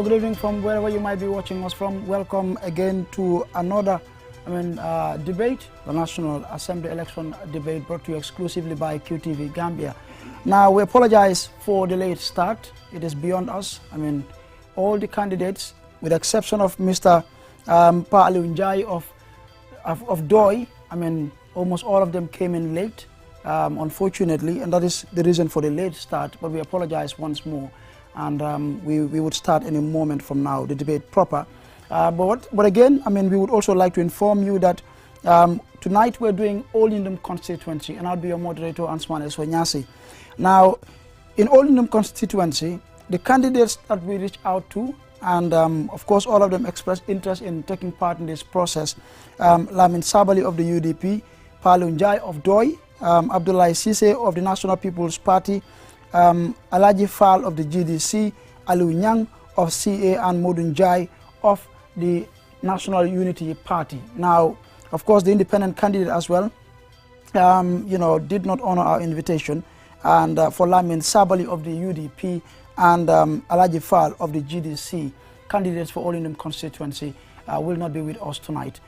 Hello, good evening from wherever you might be watching us from. Welcome again to another debate, the National Assembly election debate brought to you exclusively by QTV Gambia. Now, we apologize for the late start. It is beyond us. All the candidates, with the exception of Mr. Pa Aliunjai of Doi, almost all of them came in late, unfortunately, and that is the reason for the late start, but we apologize once more. And we would start in a moment from now, the debate proper. But again, we would also like to inform you that tonight we're doing All Indom Constituency, and I'll be your moderator, Ansman Eswanyasi. Now, in All Indom Constituency, the candidates that we reach out to, and of course all of them expressed interest in taking part in this process, Lamin Sabali of the UDP, Palunjai of Doi, Abdullah Sise of the National People's Party, Alaji Fall of the GDC, Alu Nyang of CA, and Modunjai of the National Unity Party. Now, of course, the independent candidate as well, did not honor our invitation, and for Lamin Sabali of the UDP and Alaji Fall of the GDC, candidates for All Indom Constituency, will not be with us tonight.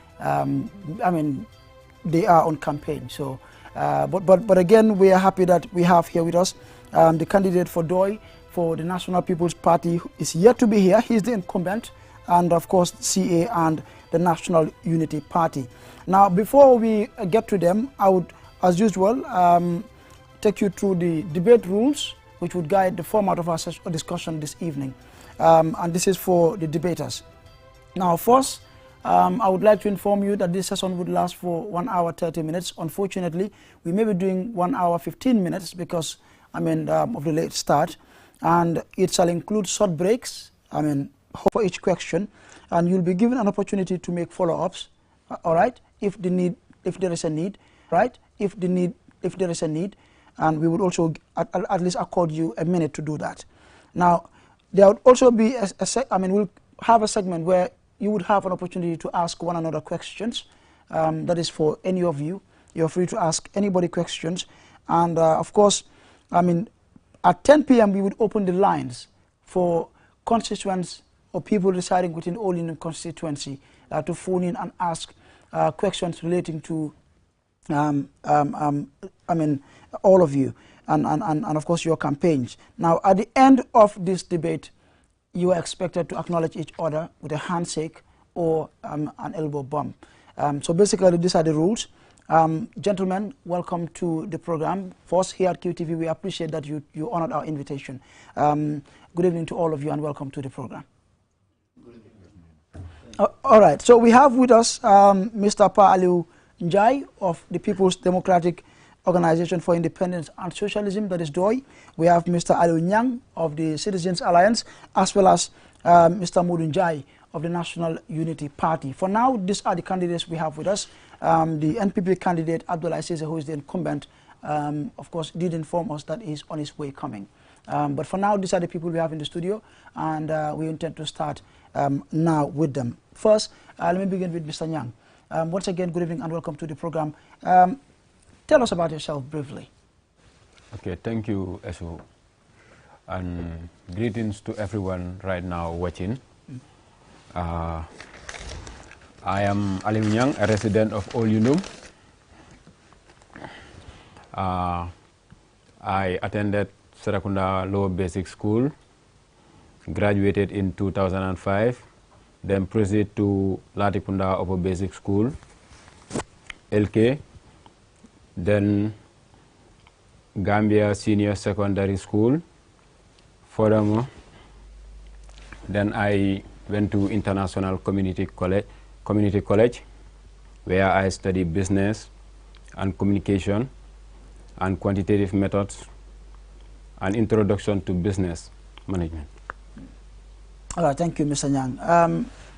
They are on campaign, so. But again, we are happy that we have here with us the candidate for Doi for the National People's Party is yet to be here. He's the incumbent, and of course CA and the National Unity Party. Now, before we get to them, I would, as usual, take you through the debate rules, which would guide the format of our discussion this evening. And this is for the debaters. Now, first, I would like to inform you that this session would last for 1 hour 30 minutes. Unfortunately, we may be doing 1 hour 15 minutes because of the late start, and it shall include short breaks for each question, and you'll be given an opportunity to make follow-ups, all right, if there is a need, right, if there is a need, and we would also at least accord you a minute to do that. Now, there would also be we'll have a segment where you would have an opportunity to ask one another questions. That is for any of you. You're free to ask anybody questions. And of course, at 10 p.m. we would open the lines for constituents or people residing within All Indom Constituency to phone in and ask questions relating to all of you and of course your campaigns. Now, at the end of this debate, you are expected to acknowledge each other with a handshake or an elbow bump. So basically, these are the rules. Gentlemen, welcome to the program. First, here at QTV, we appreciate that you honored our invitation. Good evening to all of you and welcome to the program. Good evening. All right, so we have with us Mr. Pa Aliunjai of the People's Democratic Organization for Independence and Socialism, that is DOI. We have Mr. Alu Nyang of the Citizens Alliance, as well as Mr. Modunjai of the National Unity Party. For now, these are the candidates we have with us. The NPP candidate, Abdullah Sise, who is the incumbent, of course, did inform us that he's on his way coming. But for now, these are the people we have in the studio, and we intend to start now with them. First, let me begin with Mr. Nyang. Once again, good evening and welcome to the program. Tell us about yourself briefly. Okay, thank you, Esu. And greetings to everyone right now watching. I am Alim Nyang, a resident of All Indom. I attended Serakunda Lower Basic School, graduated in 2005, then proceeded to Latikunda Upper Basic School, LK, then Gambia Senior Secondary School. Furthermore, then I went to International Community College, where I studied business and communication and quantitative methods and introduction to business management. All right, thank you, Mr. Nyang.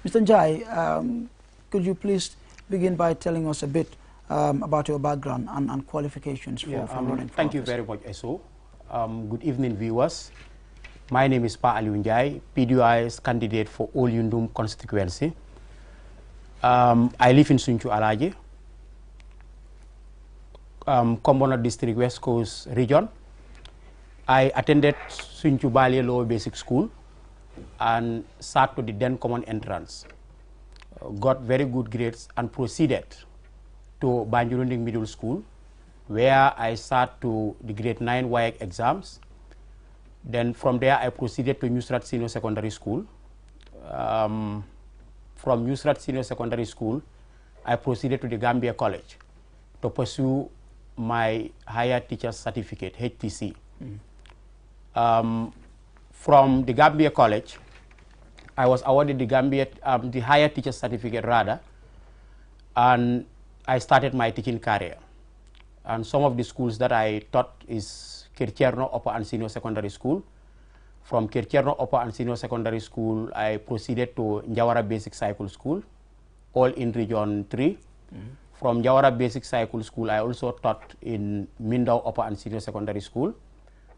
Mr. Njai, could you please begin by telling us a bit about your background and qualifications for running for Thank you very much, Eso. Good evening, viewers. My name is Pa Aliunjai, PDI's candidate for All Indom Constituency. I live in Sunchu Alaje, Kombona District, West Coast region. I attended Sunchu Bali Lower Basic School, and sat to the then common entrance. Got very good grades and proceeded to Banjurunding Middle School, where I sat to the grade 9 WAEC exams. Then from there I proceeded to Nusrat Senior Secondary School. From Nusrat Senior Secondary School, I proceeded to the Gambia College to pursue my higher teacher's certificate, HTC. From the Gambia College, I was awarded the higher teacher's certificate rather, and I started my teaching career. And some of the schools that I taught is Kircherno Upper and Senior Secondary School. From Kircherno Upper and Senior Secondary School, I proceeded to Njawara Basic Cycle School, all in Region 3. From Njawara Basic Cycle School, I also taught in Mindao Upper and Senior Secondary School.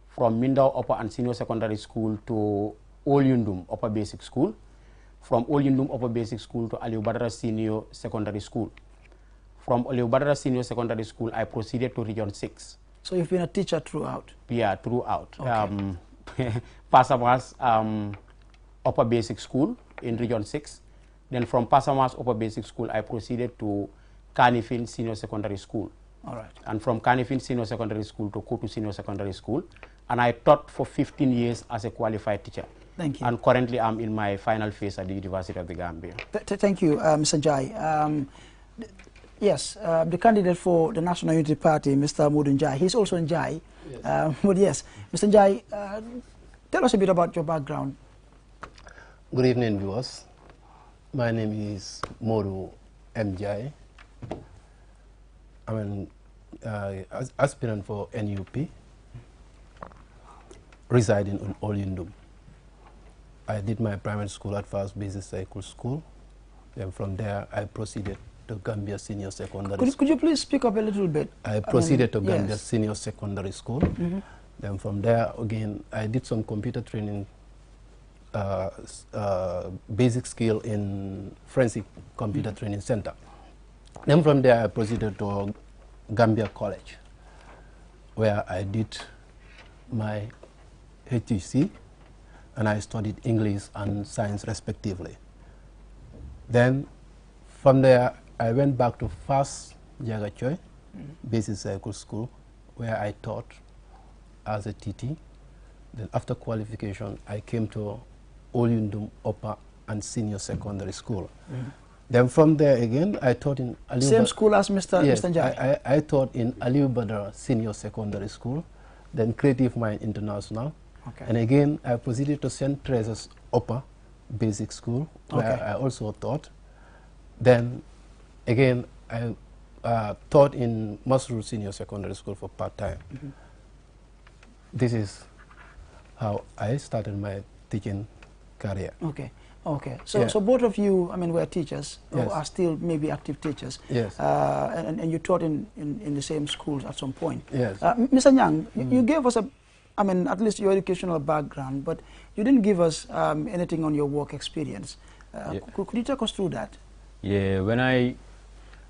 From Mindao Upper and Senior Secondary School to Olyundum Upper Basic School. From Olyundum Upper Basic School to Aliou Badara Senior Secondary School. From Aliou Badara Senior Secondary School, I proceeded to Region 6. So you've been a teacher throughout? Yeah, throughout. Okay. Pasamas Upper Basic School in Region 6. Then from Pasamas Upper Basic School, I proceeded to Kanifing Senior Secondary School. All right. And from Kanifing Senior Secondary School to Kotu Senior Secondary School. And I taught for 15 years as a qualified teacher. Thank you. And currently I'm in my final phase at the University of the Gambia. Thank you, Mr. Njai. Yes, the candidate for the National Unity Party, Mr. Modu Njai, he's also Njai. Yes. But yes, Mr. Njai, tell us a bit about your background. Good evening, viewers. My name is Modu M. Njai. I'm an aspirant for NUP, residing in Olyundum. I did my primary school at First Basic Cycle School. Then from there, I proceeded to Gambia Senior Secondary School. Could you please speak up a little bit? I proceeded to Gambia Senior Secondary School. Then from there, again, I did some computer training, basic skill in Forensic Computer Training Center. Then from there, I proceeded to Gambia College, where I did my HTC, and I studied English and science respectively. Then from there, I went back to First Jagachoy Basic Cycle School, where I taught as a TT. Then after qualification, I came to Olyundum Upper and Senior Secondary School. Then from there again, I taught in Aliou Same school as Mr. Njai? I taught in Aliou Badara Senior Secondary School, then Creative Mind International. Okay. And again, I proceeded to St. Teresa's Upper Basic School, where I also taught. Then again, I taught in Masrur Senior Secondary School for part-time. This is how I started my teaching career. Okay. Okay. So both of you, I mean, were teachers, or are still maybe active teachers. Yes. And you taught in the same schools at some point. Yes. Mr. Nyang, you gave us I mean, at least your educational background, but you didn't give us anything on your work experience. Could you take us through that? Yeah, when I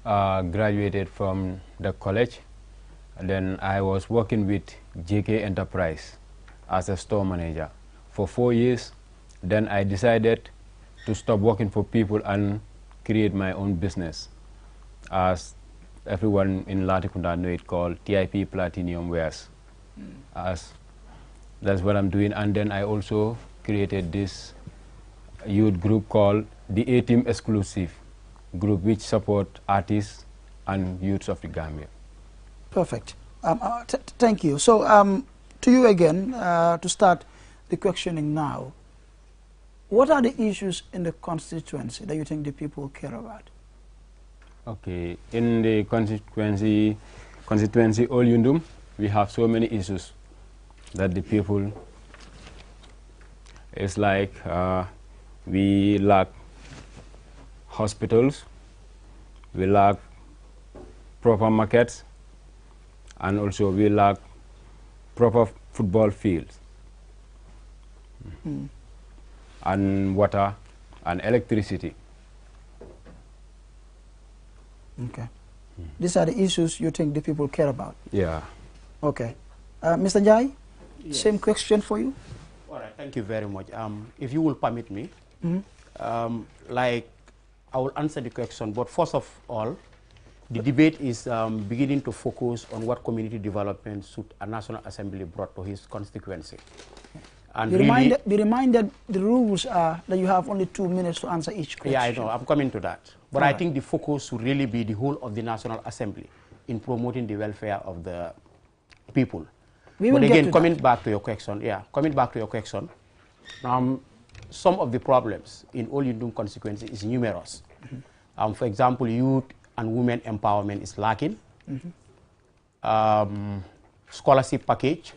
graduated from the college, then I was working with JK Enterprise as a store manager for 4 years. Then I decided to stop working for people and create my own business, as everyone in Latikunda know it, called TIP Platinum Wares. As that's what I'm doing. And then I also created this youth group called the A-Team Exclusive Group, which support artists and youths of the Gambia. Perfect. Thank you. So to you again, to start the questioning now, what are the issues in the constituency that you think the people care about? Okay, in the constituency Olyundum, we have so many issues that the people, it's like we lack hospitals, we lack proper markets, and also we lack proper football fields, and water and electricity. Okay. These are the issues you think the people care about? Yeah. Okay. Mr. Njai, same question for you? All right. Thank you very much. If you will permit me, like I will answer the question, but first of all, the debate is beginning to focus on what community development should a National Assembly brought to his constituency. And be reminded the rules are that you have only 2 minutes to answer each question. Yeah, I know, I'm coming to that. But I think the focus should really be the whole of the National Assembly in promoting the welfare of the people. But again, coming back to your question, some of the problems in Olyundum constituency is numerous. For example, youth and women empowerment is lacking. Scholarship package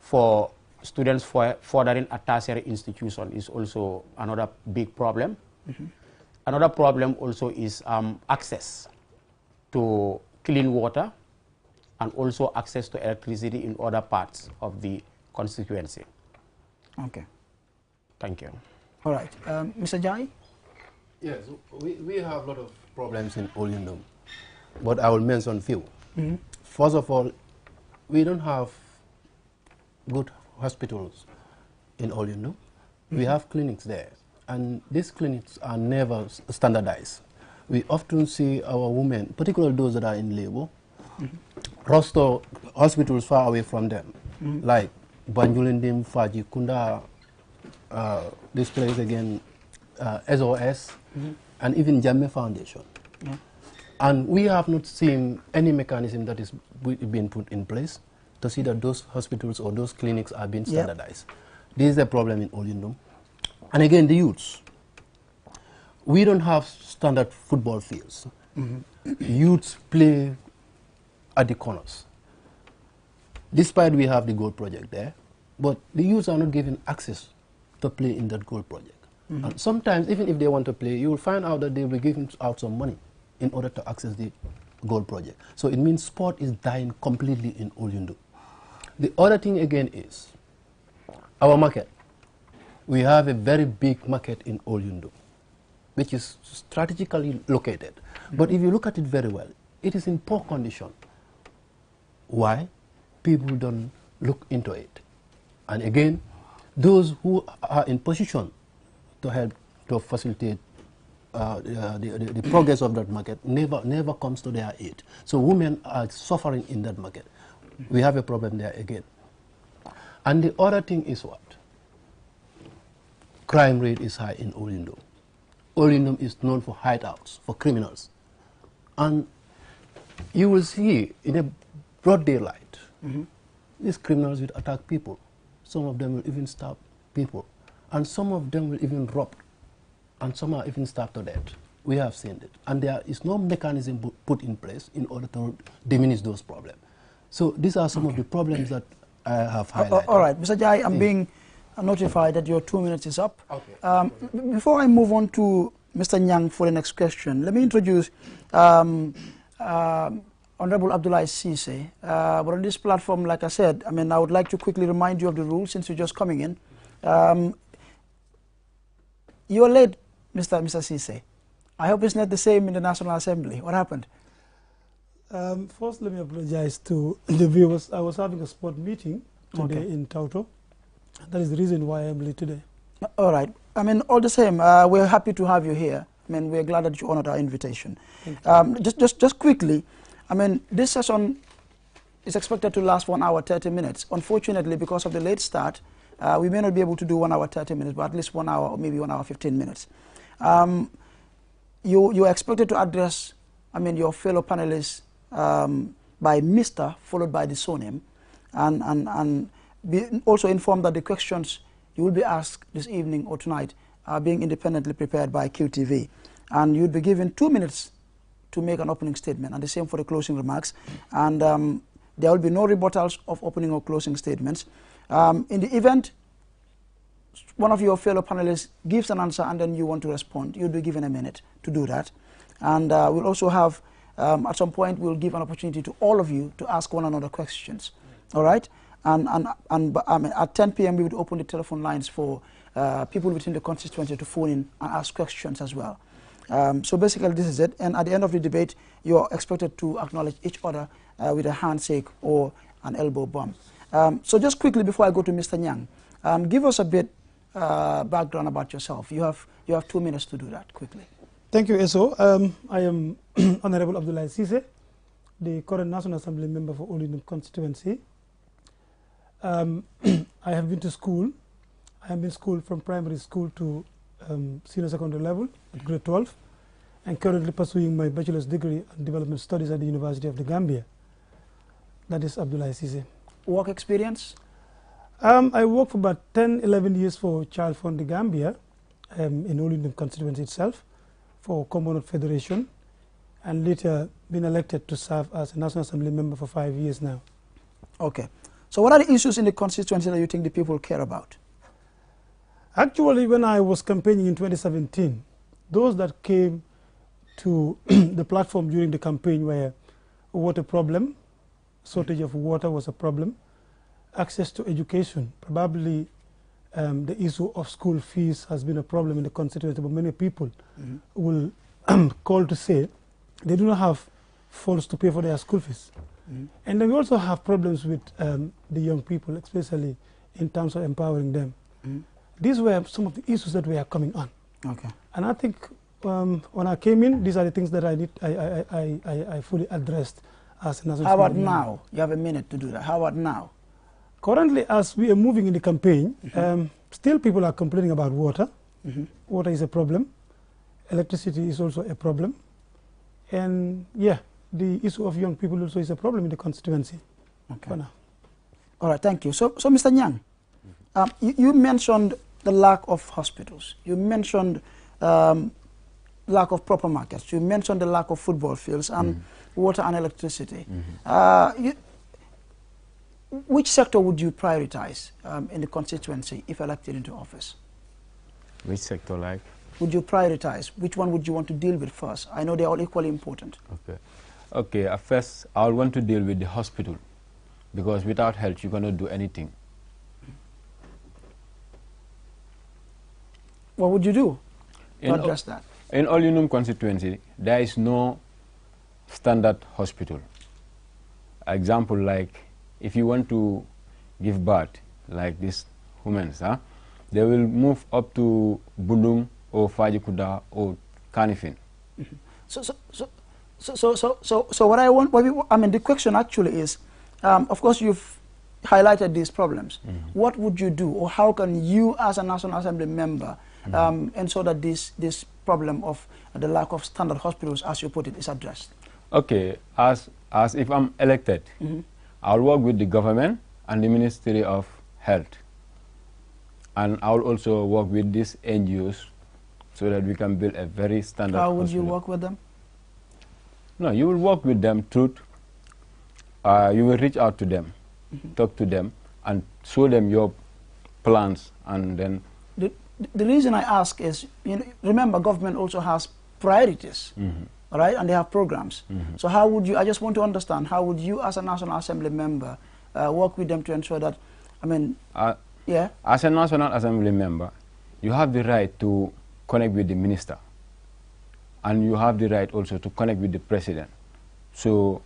for students furthering a tertiary institution is also another big problem. Another problem also is access to clean water and also access to electricity in other parts of the constituency. Okay. Thank you. All right. Mr. Jai? Yes, we have a lot of problems in Olyundum, but I will mention few. First of all, we don't have good hospitals in Olyundum. We have clinics there, and these clinics are never standardized. We often see our women, particularly those that are in labor, roster hospitals far away from them, like Banjulindim, Faji, Kunda, this place again, SOS, and even Jamme Foundation. And we have not seen any mechanism that is being put in place to see that those hospitals or those clinics are being standardized. This is a problem in Olyundum. And again, the youths. We don't have standard football fields. Youths play at the corners. Despite we have the goal project there, but the youths are not given access to play in that goal project. And sometimes, even if they want to play, you will find out that they will be giving out some money in order to access the goal project. So it means sport is dying completely in Olyundum. The other thing again is our market. We have a very big market in Olyundum, which is strategically located. But if you look at it very well, it is in poor condition. Why? People don't look into it. And again, those who are in position to help to facilitate the progress of that market never comes to their aid. So women are suffering in that market. We have a problem there again. And the other thing is what? Crime rate is high in Olyundum. Olyundum is known for hideouts, for criminals. And you will see in a broad daylight, these criminals will attack people. Some of them will even stab people. And some of them will even rob. And some are even starved to death. We have seen it. And there is no mechanism put in place in order to diminish those problems. So these are some of the problems that I have highlighted. All right, Mr. Jai, I'm being notified that your 2 minutes is up. Okay. Before I move on to Mr. Nyang for the next question, let me introduce Honorable Abdoulaye Cisse. But on this platform, like I said, I would like to quickly remind you of the rules since you're just coming in. You are late, Mr. Cisse. I hope it's not the same in the National Assembly. What happened? First, let me apologize to the viewers. I was having a sport meeting today in Tauto. That is the reason why I'm late today. All right. All the same, we're happy to have you here. We're glad that you honored our invitation. Just quickly, this session is expected to last 1 hour, 30 minutes. Unfortunately, because of the late start, we may not be able to do 1 hour, 30 minutes, but at least 1 hour or maybe 1 hour, 15 minutes. You are expected to address, your fellow panelists by Mr. followed by the surname, and be also informed that the questions you will be asked this evening or tonight are being independently prepared by QTV. And you'll be given 2 minutes to make an opening statement, and the same for the closing remarks. And there will be no rebuttals of opening or closing statements. In the event one of your fellow panelists gives an answer and then you want to respond, you'll be given a minute to do that. And we'll also have, at some point, we'll give an opportunity to all of you to ask one another questions. All right? And at 10 p.m. we would open the telephone lines for people within the constituency to phone in and ask questions as well. So basically this is it. And at the end of the debate, you're expected to acknowledge each other with a handshake or an elbow bump. So just quickly before I go to Mr. Nyang, Give us a bit background about yourself. You have 2 minutes to do that quickly. Thank you, Eso. I am Honorable Abdoulaye Cisse, the current National Assembly member for Olindum Constituency. I have been to school. I have been schooled from primary school to senior secondary level at grade 12, and currently pursuing my bachelor's degree in development studies at the University of the Gambia. That is Abdoulaye Cisse. Work experience? I worked for about 10-11 years for Child Fund the Gambia in Olindum constituency itself for Commonwealth Federation, and later been elected to serve as a National Assembly member for 5 years now. Okay. So what are the issues in the constituency that you think the people care about? Actually, when I was campaigning in 2017, those that came to the platform during the campaign were water problem, shortage of water was a problem, access to education, probably the issue of school fees has been a problem in the constituency, but many people will call to say they do not have funds to pay for their school fees. And then we also have problems with the young people, especially in terms of empowering them. These were some of the issues that were coming on. Okay. And I think when I came in, these are the things that I fully addressed as a national. How about now? You have a minute to do that. How about now? Currently, as we are moving in the campaign, still people are complaining about water. Water is a problem. Electricity is also a problem. And yeah, the issue of young people also is a problem in the constituency. Okay. For now. All right, thank you. So Mr. Nyang, you mentioned the lack of hospitals. You mentioned lack of proper markets. You mentioned the lack of football fields and water and electricity. Which sector would you prioritize in the constituency if elected into office? Which sector, like? Would you prioritize? Which one would you want to deal with first? I know they're all equally important. Okay. Okay, at first, I would want to deal with the hospital, because without health, you cannot do anything. What would you do to address that? In Olindum constituency, there is no standard hospital. Example, like if you want to give birth, like this women, they will move up to Bundung or Fajikuda or Kanifing. So what I want, the question actually is, of course you've highlighted these problems. What would you do, or how can you as a National Assembly member ensure that this problem of the lack of standard hospitals, as you put it, is addressed? Okay, as if I'm elected, I'll work with the government and the Ministry of Health. And I'll also work with these NGOs so that we can build a very standard hospital. How would you work with them? No, you will work with them through, you will reach out to them, talk to them, and show them your plans, and then... The reason I ask is, remember, government also has priorities, all right, and they have programs. So how would you, I just want to understand, how would you as a National Assembly member work with them to ensure that, yeah? As a National Assembly member, you have the right to connect with the minister, and you have the right also to connect with the president. So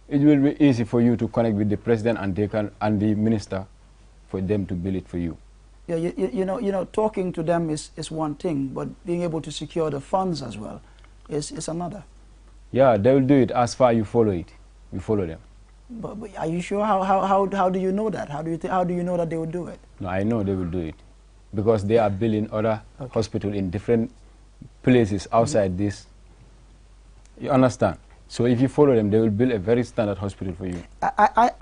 it will be easy for you to connect with the president and the minister for them to build it for you. Yeah, you know, talking to them is one thing, but being able to secure the funds as well is another. Yeah, they will do it as far you follow it. You follow them. But are you sure? How do you know that? How do you know that they will do it? No, I know they will do it, because they are building other hospitals in different places outside this. You understand? So if you follow them, they will build a very standard hospital for you. I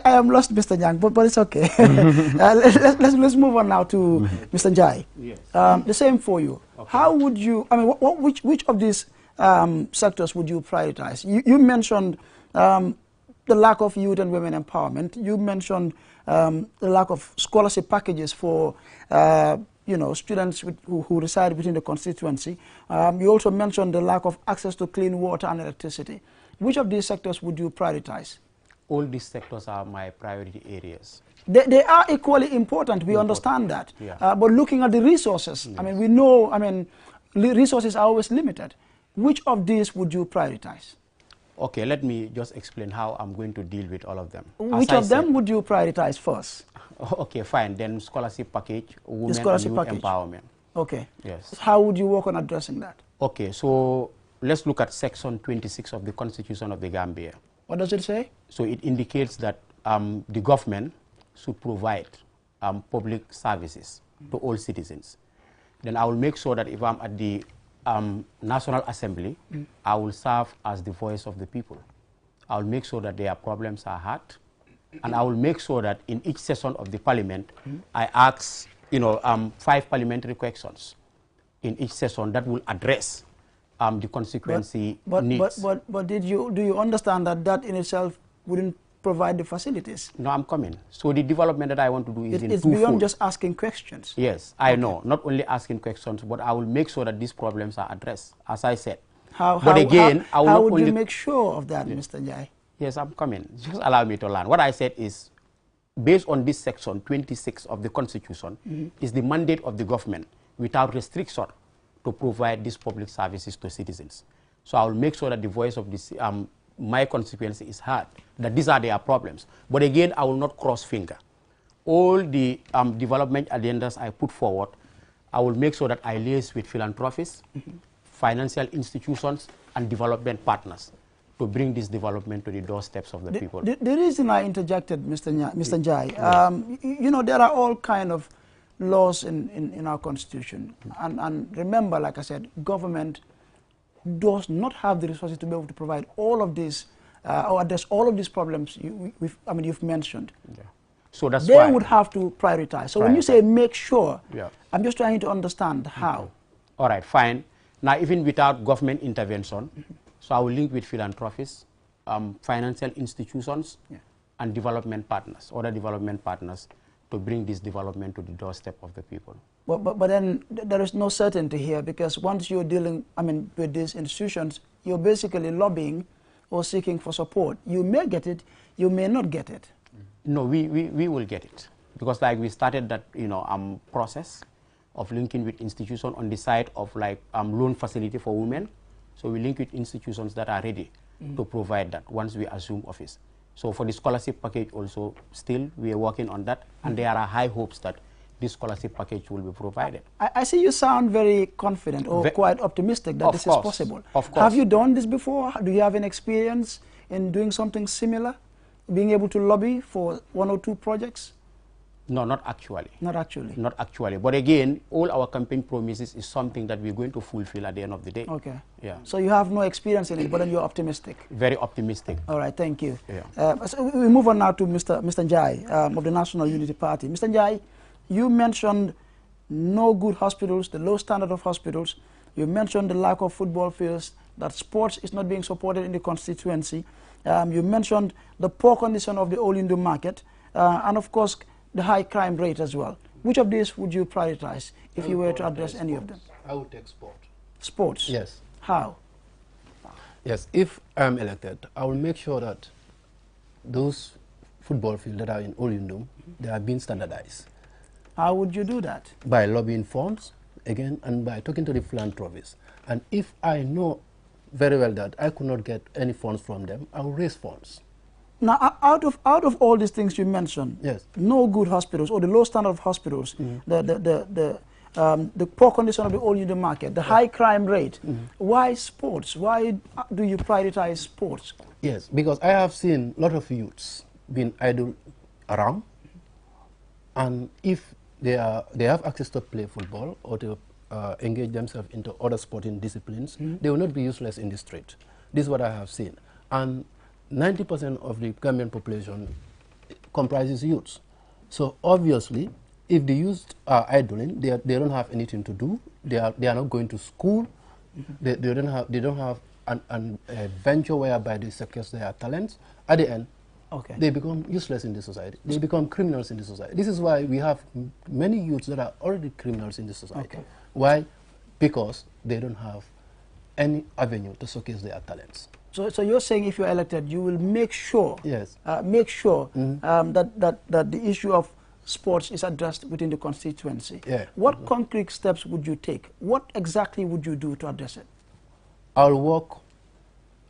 am lost, Mr. Nyang, but it's okay. Let's move on now to Mr. Njai. Yes. The same for you. Okay. How would you? Which of these sectors would you prioritize? You mentioned the lack of youth and women empowerment. You mentioned the lack of scholarship packages for students who reside within the constituency. You also mentioned the lack of access to clean water and electricity. Which of these sectors would you prioritize? All these sectors are my priority areas. They are equally important. We understand that. Yeah. But looking at the resources, yes. We know, resources are always limited. Which of these would you prioritize? Okay, let me just explain how I'm going to deal with all of them. Which of them would you prioritize first? Okay, fine. Then scholarship package, women scholarship and youth package. empowerment. Okay. Yes. How would you work on addressing that? Okay, so let's look at section 26 of the Constitution of the Gambia. What does it say? So it indicates that the government should provide public services to all citizens. Then I will make sure that if I'm at the National Assembly, I will serve as the voice of the people. I will make sure that their problems are heard, and I will make sure that in each session of the parliament, I ask, 5 parliamentary questions in each session that will address the constituency needs. But do you understand that in itself wouldn't provide the facilities? No, I'm coming. So the development that I want to do is it's beyond just asking questions. Yes, I know. Not only asking questions, but I will make sure that these problems are addressed, as I said. How would you make sure of that, Mr. Jai? Yes, I'm coming. Just allow me to learn. What I said is, based on this section 26 of the Constitution, is the mandate of the government without restriction to provide these public services to citizens. So I will make sure that the voice of this, my constituency is heard, that these are their problems. But again, I will not cross finger. All the development agendas I put forward, I will make sure that I liaise with philanthropists, financial institutions, and development partners to bring this development to the doorsteps of the people. The reason I interjected, Mr. Jai, there are all kind of laws in our constitution. And remember, like I said, government does not have the resources to be able to provide all of this or address all of these problems you've mentioned. Yeah. So that's why they would have to prioritize. So when you say make sure, I'm just trying to understand how. All right, fine. Now, even without government intervention, so I will link with philanthropists, financial institutions, and development partners, other development partners, to bring this development to the doorstep of the people. But then there is no certainty here, because once you're dealing, with these institutions, you're basically lobbying or seeking for support. You may get it, you may not get it. No, we will get it, because like we started that process of linking with institutions on the side of loan facility for women. So we link with institutions that are ready to provide that once we assume office. So for the scholarship package also, still we are working on that, and there are high hopes that this scholarship package will be provided. I see you sound very confident or quite optimistic that this is possible. Of course. Have you done this before? Do you have an experience in doing something similar? Being able to lobby for 1 or 2 projects? No, not actually. Not actually? Not actually. But again, all our campaign promises is something that we're going to fulfill at the end of the day. Okay. Yeah. So you have no experience in it, but then you're optimistic? Very optimistic. All right, thank you. Yeah. So we move on now to Mr. Jai of the National Unity Party. Mr. Jai, you mentioned no good hospitals, the low standard of hospitals. You mentioned the lack of football fields, that sports is not being supported in the constituency. You mentioned the poor condition of the old Hindu market, and of course, the high crime rate as well. Which of these would you prioritize if you were to address any of them? I would take sport. Sports? Yes. How? Yes, if I'm elected, I will make sure that those football fields that are in Olindum, they are being standardized. How would you do that? By lobbying funds, again, and by talking to the philanthropists. And if I know very well that I could not get any funds from them, I will raise funds. Now, out of all these things you mentioned, yes, no good hospitals or the low standard of hospitals, the poor condition of the old Hindu market, the high crime rate, why sports? Why do you prioritize sports? Yes, because I have seen a lot of youths being idle around, and if they have access to play football or to engage themselves into other sporting disciplines, they will not be useless in the street. This is what I have seen. And 90% of the Gambian population comprises youths. So obviously, if the youth are idling, they don't have anything to do. They are not going to school. They don't have a venture whereby they showcase their talents. At the end, they become useless in the society. They become criminals in the society. This is why we have many youths that are already criminals in the society. Why? Because they don't have any avenue to showcase their talents. So you're saying if you're elected, you will make sure, yes, that the issue of sports is addressed within the constituency. Yeah. What concrete steps would you take? What exactly would you do to address it? I'll work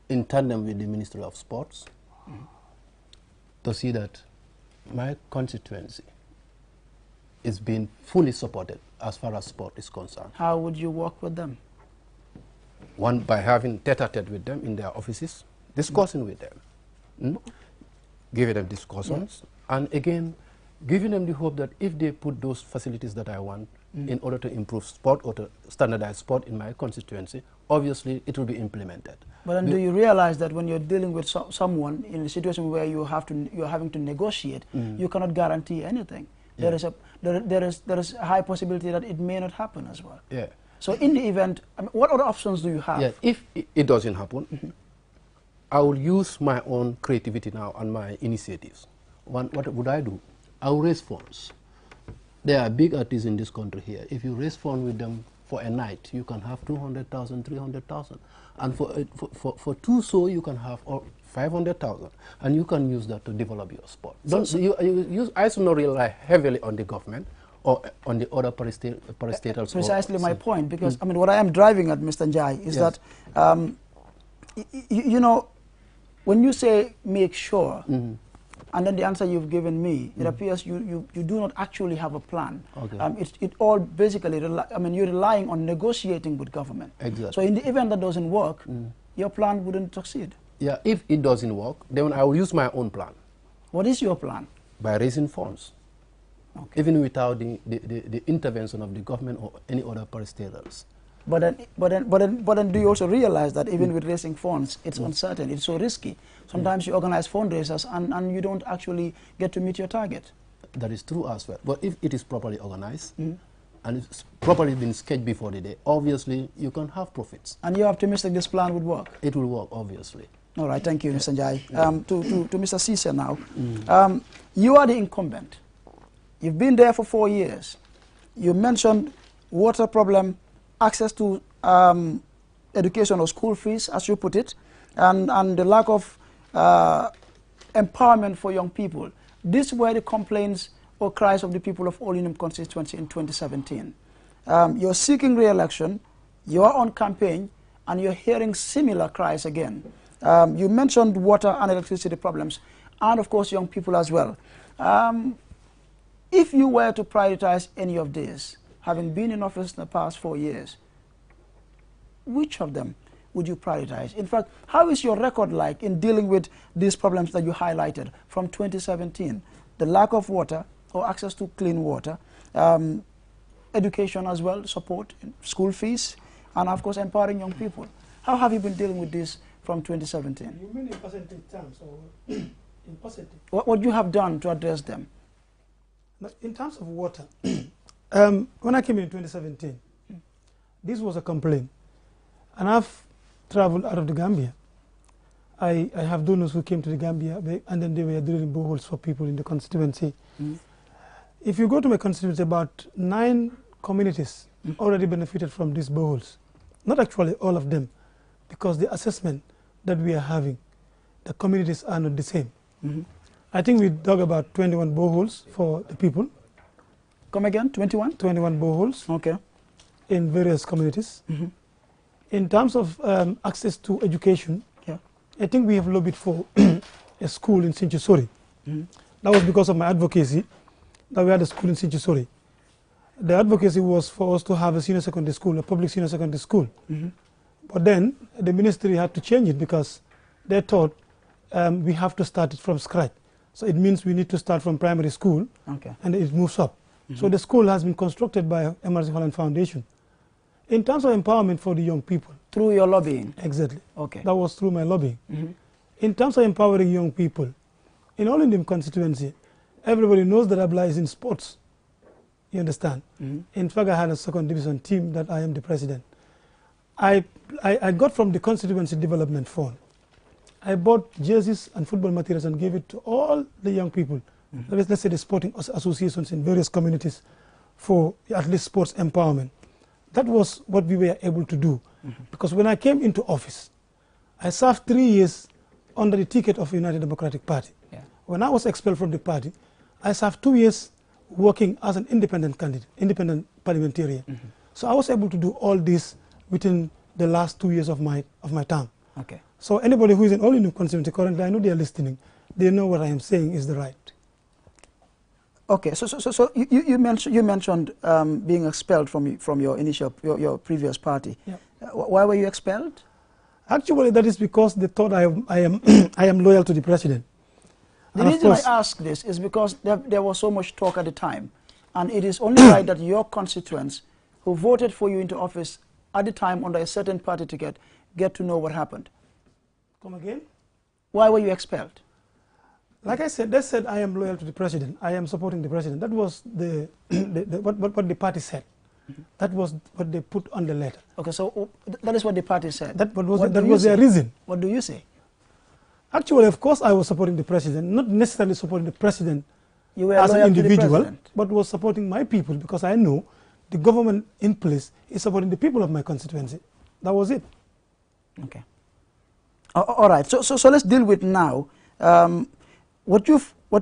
in tandem with the Ministry of Sports to see that my constituency is being fully supported as far as sport is concerned. How would you work with them? One, by having tete-a-tete with them in their offices, discussing with them, giving them discussions, and again, giving them the hope that if they put those facilities that I want in order to improve sport or to standardize sport in my constituency, obviously it will be implemented. But then do you realize that when you're dealing with someone in a situation where you're having to negotiate, you cannot guarantee anything? Yeah. There is a high possibility that it may not happen as well. Yeah. So in the event, I mean, what other options do you have? Yeah, if it doesn't happen, I will use my own creativity now and my initiatives. What would I do? I will raise funds. There are big artists in this country here. If you raise funds with them for a night, you can have 200,000, 300,000. And for two shows, you can have 500,000. And you can use that to develop your sport. I should not rely heavily on the government or on the other parastatals. Precisely my point, because I mean, what I am driving at, Mr. Njai, is that, you know, when you say make sure, and then the answer you've given me, it appears you do not actually have a plan. Okay. It all basically, I mean, you're relying on negotiating with government. Exactly. So in the event that doesn't work, your plan wouldn't succeed. Yeah, if it doesn't work, then I will use my own plan. What is your plan? By raising funds. Okay. Even without the intervention of the government or any other parastatals. But then do you also realize that even with raising funds, it's uncertain, it's so risky. Sometimes you organize fundraisers and you don't actually get to meet your target. That is true as well. But if it is properly organized and it's properly been sketched before the day, obviously you can have profits. And you're optimistic this plan would work? It will work, obviously. All right, thank you, Mr. Njai. To Mr. Cisse now. You are the incumbent. You've been there for 4 years. You mentioned water problem, access to education or school fees, as you put it, and the lack of empowerment for young people. These were the complaints or cries of the people of Olinum constituency in 2017. You're seeking re-election, you're on campaign, and you're hearing similar cries again. You mentioned water and electricity problems, and of course young people as well. If you were to prioritize any of these, having been in office in the past 4 years, which of them would you prioritize? In fact, how is your record like in dealing with these problems that you highlighted from 2017? The lack of water or access to clean water, education as well, support, school fees, and of course empowering young people. How have you been dealing with this from 2017? You mean in percentage terms or in percentage? What you have done to address them? In terms of water, when I came in 2017, this was a complaint. And I've traveled out of the Gambia. I have donors who came to the Gambia, and then they were drilling boreholes for people in the constituency. If you go to my constituency, about 9 communities already benefited from these boreholes. Not actually all of them, because the assessment that we are having, the communities are not the same. I think we dug about 21 boreholes for the people. Come again, 21? 21 boreholes. Okay. In various communities. In terms of access to education, I think we have lobbied for a school in Sinchisori. That was because of my advocacy that we had a school in Sinchisori. The advocacy was for us to have a senior secondary school, a public senior secondary school. But then the ministry had to change it because they thought we have to start it from scratch. So it means we need to start from primary school, and it moves up. So the school has been constructed by Emerson Holland Foundation. In terms of empowerment for the young people. Through your lobbying? Exactly. Okay. That was through my lobbying. In terms of empowering young people, in Olinum constituency, everybody knows that Abla is in sports. You understand? In fact, I had a second division team that I am the president. I got from the constituency development fund. I bought jerseys and football materials and gave it to all the young people. Let's say the sporting associations in various communities for at least sports empowerment. That was what we were able to do. Because when I came into office, I served 3 years under the ticket of United Democratic Party. When I was expelled from the party, I served 2 years working as an independent candidate, independent parliamentarian. So I was able to do all this within the last 2 years of my term. Okay. So anybody who is in Olindum constituency currently, I know they are listening, they know what I am saying is the right. Okay, so you mentioned being expelled from your previous party. Yeah. Why were you expelled? Actually, that is because they thought I am I am loyal to the president. The And reason I ask this is because there was so much talk at the time, and it is only right that your constituents who voted for you into office at the time under a certain party ticket get to know what happened. Come again? Why were you expelled? Like I said, they said I am loyal to the president. I am supporting the president. That was what the party said. That was what they put on the letter. Okay, so that is what the party said. That was their reason. What do you say? Actually, of course, I was supporting the president, not necessarily supporting the president as an individual, but was supporting my people because I know the government in place is supporting the people of my constituency. That was it. Okay. All right. So let's deal with now. What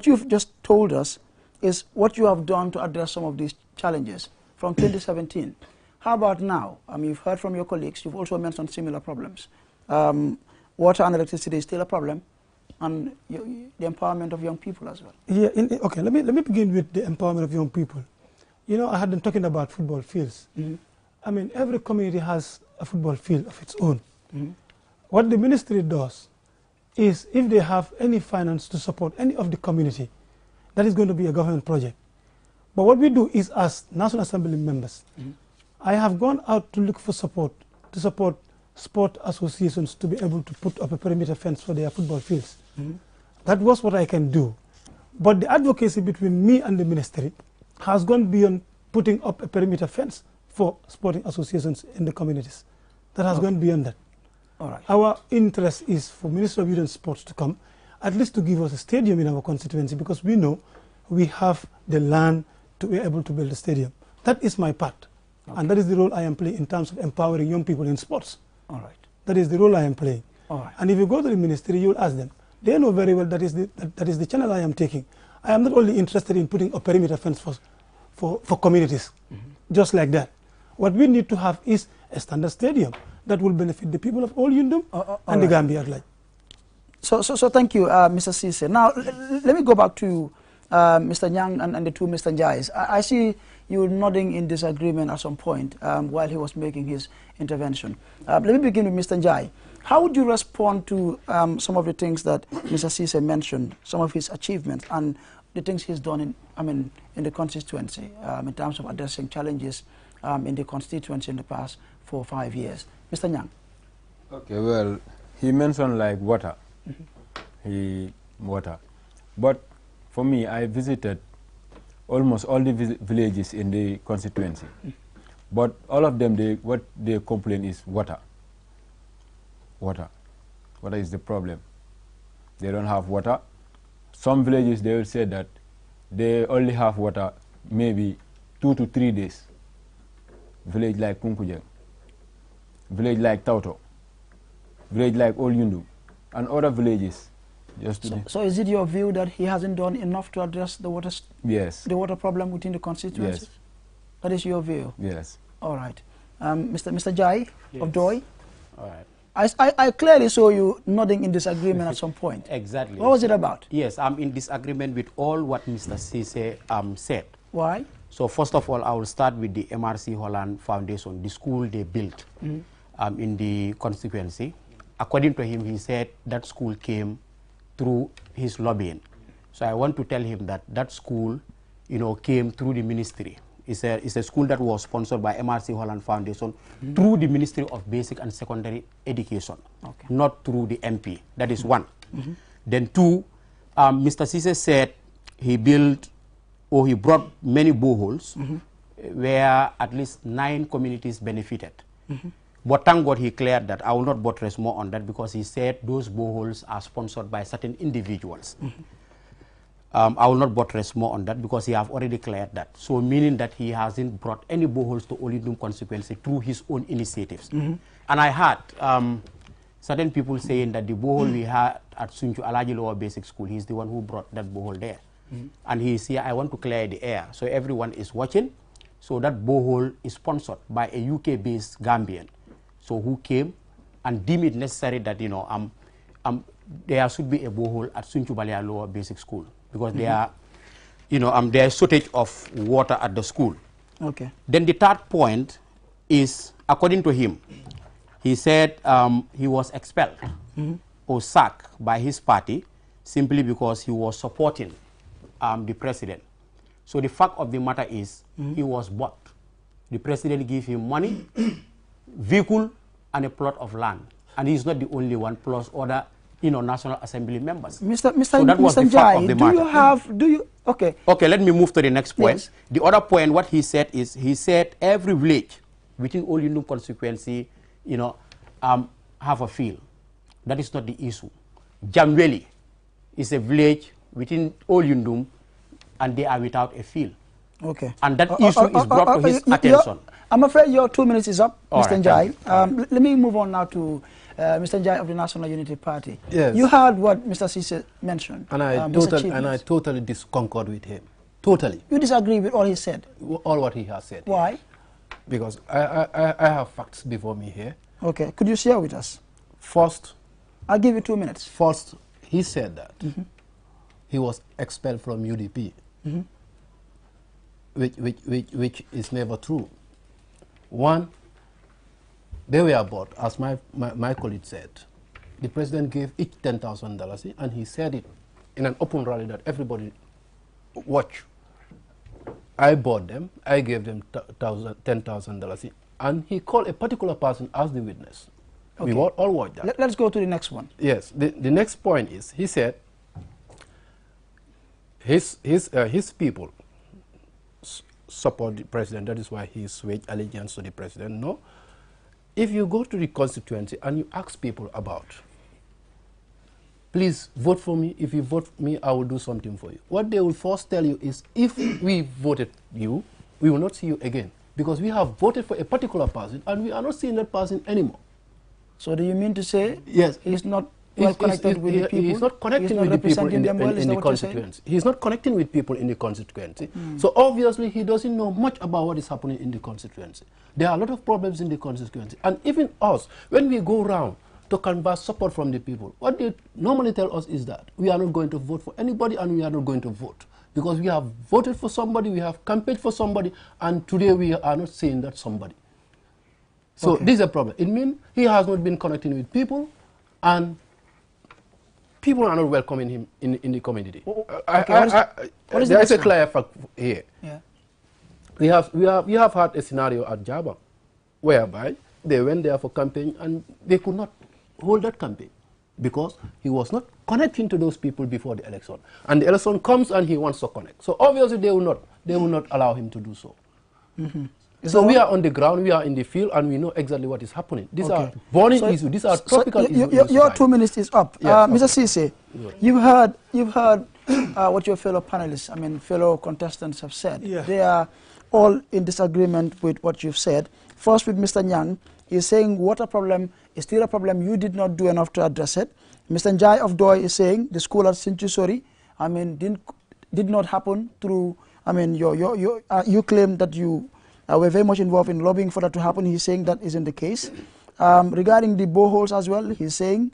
you've just told us is what you have done to address some of these challenges from 2017. How about now? I mean, you've heard from your colleagues. You've also mentioned similar problems. Water and electricity is still a problem, and the empowerment of young people as well. Yeah. Okay. Let me begin with the empowerment of young people. You know, I had been talking about football fields. I mean, every community has a football field of its own. What the ministry does is, if they have any finance to support any of the community, that is going to be a government project. But what we do is, as National Assembly members, I have gone out to look for support, to support sport associations to be able to put up a perimeter fence for their football fields. That was what I can do. But the advocacy between me and the ministry has gone beyond putting up a perimeter fence for sporting associations in the communities. That has gone beyond that. All right. Our interest is for Minister of Youth and Sports to come, at least to give us a stadium in our constituency, because we know we have the land to be able to build a stadium. That is my part. Okay. And that is the role I am playing in terms of empowering young people in sports. All right. That is the role I am playing. All right. And if you go to the ministry, you'll ask them. They know very well that is the channel I am taking. I am not only interested in putting a perimeter fence for communities, just like that. What we need to have is a standard stadium that will benefit the people of Olindum and the Gambia at large. So thank you, Mr. Cisse. Now, let me go back to Mr. Nyang and the two Mr. Njais. I see you nodding in disagreement at some point while he was making his intervention. Let me begin with Mr. Njai. How would you respond to some of the things that Mr. Cisse mentioned, some of his achievements and the things he's done in the constituency in terms of addressing challenges in the constituency in the past 4 or 5 years? Mr. Nyang. Okay, well, he mentioned like water. Water. But for me, I visited almost all the villages in the constituency. But all of them, what they complain is water. Water. Water is the problem. They don't have water. Some villages, they will say that they only have water maybe 2 to 3 days. Village like Kunkujang, village like Tauto, village like Olyundu, and other villages. So is it your view that he hasn't done enough to address the water? Yes. The water problem within the constituency? Yes. That is your view? Yes. All right. Mr. Jai of Doi? All right. I clearly saw you nodding in disagreement at some point. Exactly. What was it about? Yes, I'm in disagreement with all what Mr. Cisse said. Why? So first of all, I will start with the MRC Holland Foundation, the school they built in the constituency. According to him, he said that school came through his lobbying. So I want to tell him that that school, came through the ministry. It's a school that was sponsored by MRC Holland Foundation through the Ministry of Basic and Secondary Education, not through the MP. That is one. Then two, Mr. Cisse said he built or he brought many boreholes where at least 9 communities benefited. But thank God he cleared that. I will not buttress more on that because he said those boreholes are sponsored by certain individuals. I will not buttress more on that because he have already cleared that. So meaning that he hasn't brought any boreholes to Olindum constituency through his own initiatives. And I heard certain people saying that the borehole we had at Sunju Alaji Lower Basic School, he's the one who brought that borehole there. And he's here, I want to clear the air. So everyone is watching. So that borehole is sponsored by a UK-based Gambian. So who came and deem it necessary that, you know, there should be a borehole at Sunchubalia Lower Basic School, because there are, you know, there is shortage of water at the school. Okay. Then the third point is, according to him, he said he was expelled or sacked by his party simply because he was supporting the president. So the fact of the matter is, he was bought. The president gave him money, vehicle, and a plot of land. And he's not the only one, plus other, you know, National Assembly members. Mr. So that was the fact of the matter. Okay, let me move to the next point. Yes. The other point, what he said is, he said every village within Olyndum constituency, you know, have a field. That is not the issue. Jamweli is a village within Olyndum, and they are without a field. Okay. And that issue is brought to his attention. I'm afraid your 2 minutes is up, All Mr. right, Njai. Let me move on now to Mr. Njai of the National Unity Party. Yes. You heard what Mr. Cisse mentioned. And I totally disconcord with him. Totally. You disagree with all he said? All what he has said. Why? Because I have facts before me here. Okay. Could you share with us? First, I'll give you 2 minutes. First, he said that he was expelled from UDP, which is never true. One, they were bought, as my colleague said. The president gave each $10,000, and he said it in an open rally that everybody watch. I bought them, I gave them $10,000, and he called a particular person as the witness. Okay. We all watched that. Let's go to the next one. Yes, the next point is, he said his people support the president. That is why he swayed allegiance to the president. No, if you go to the constituency and you ask people about, please vote for me. If you vote for me, I will do something for you. What they will first tell you is, if we voted you, we will not see you again, because we have voted for a particular person and we are not seeing that person anymore. So do you mean to say, yes, he's not well connected with the people? He's not connecting with the people in the constituency. He's not connecting with people in the constituency. So obviously he doesn't know much about what is happening in the constituency. There are a lot of problems in the constituency. And even us, when we go around to canvass support from the people, what they normally tell us is that we are not going to vote for anybody and we are not going to vote. Because we have voted for somebody, we have campaigned for somebody, and today we are not seeing that somebody. So this is a problem. It means he has not been connecting with people, and people are not welcoming him in the community. There is a clear fact here. Yeah. We have had a scenario at Jaba, whereby they went there for campaign and they could not hold that campaign because he was not connecting to those people before the election. And the election comes and he wants to connect. So obviously they will not allow him to do so. So we are on the ground, we are in the field, and we know exactly what is happening. These are burning issues, these are tropical issues. Your 2 minutes is up. Yes, Mr. Cisse, you've heard what your fellow panelists, fellow contestants have said. Yeah. They are all in disagreement with what you've said. First with Mr. Nyang, he's saying water problem is still a problem. You did not do enough to address it. Mr. Njai of Doi is saying the school at Sinchusori, did not happen through, you claim that you were very much involved in lobbying for that to happen. He's saying that isn't the case. Regarding the boreholes as well, he's saying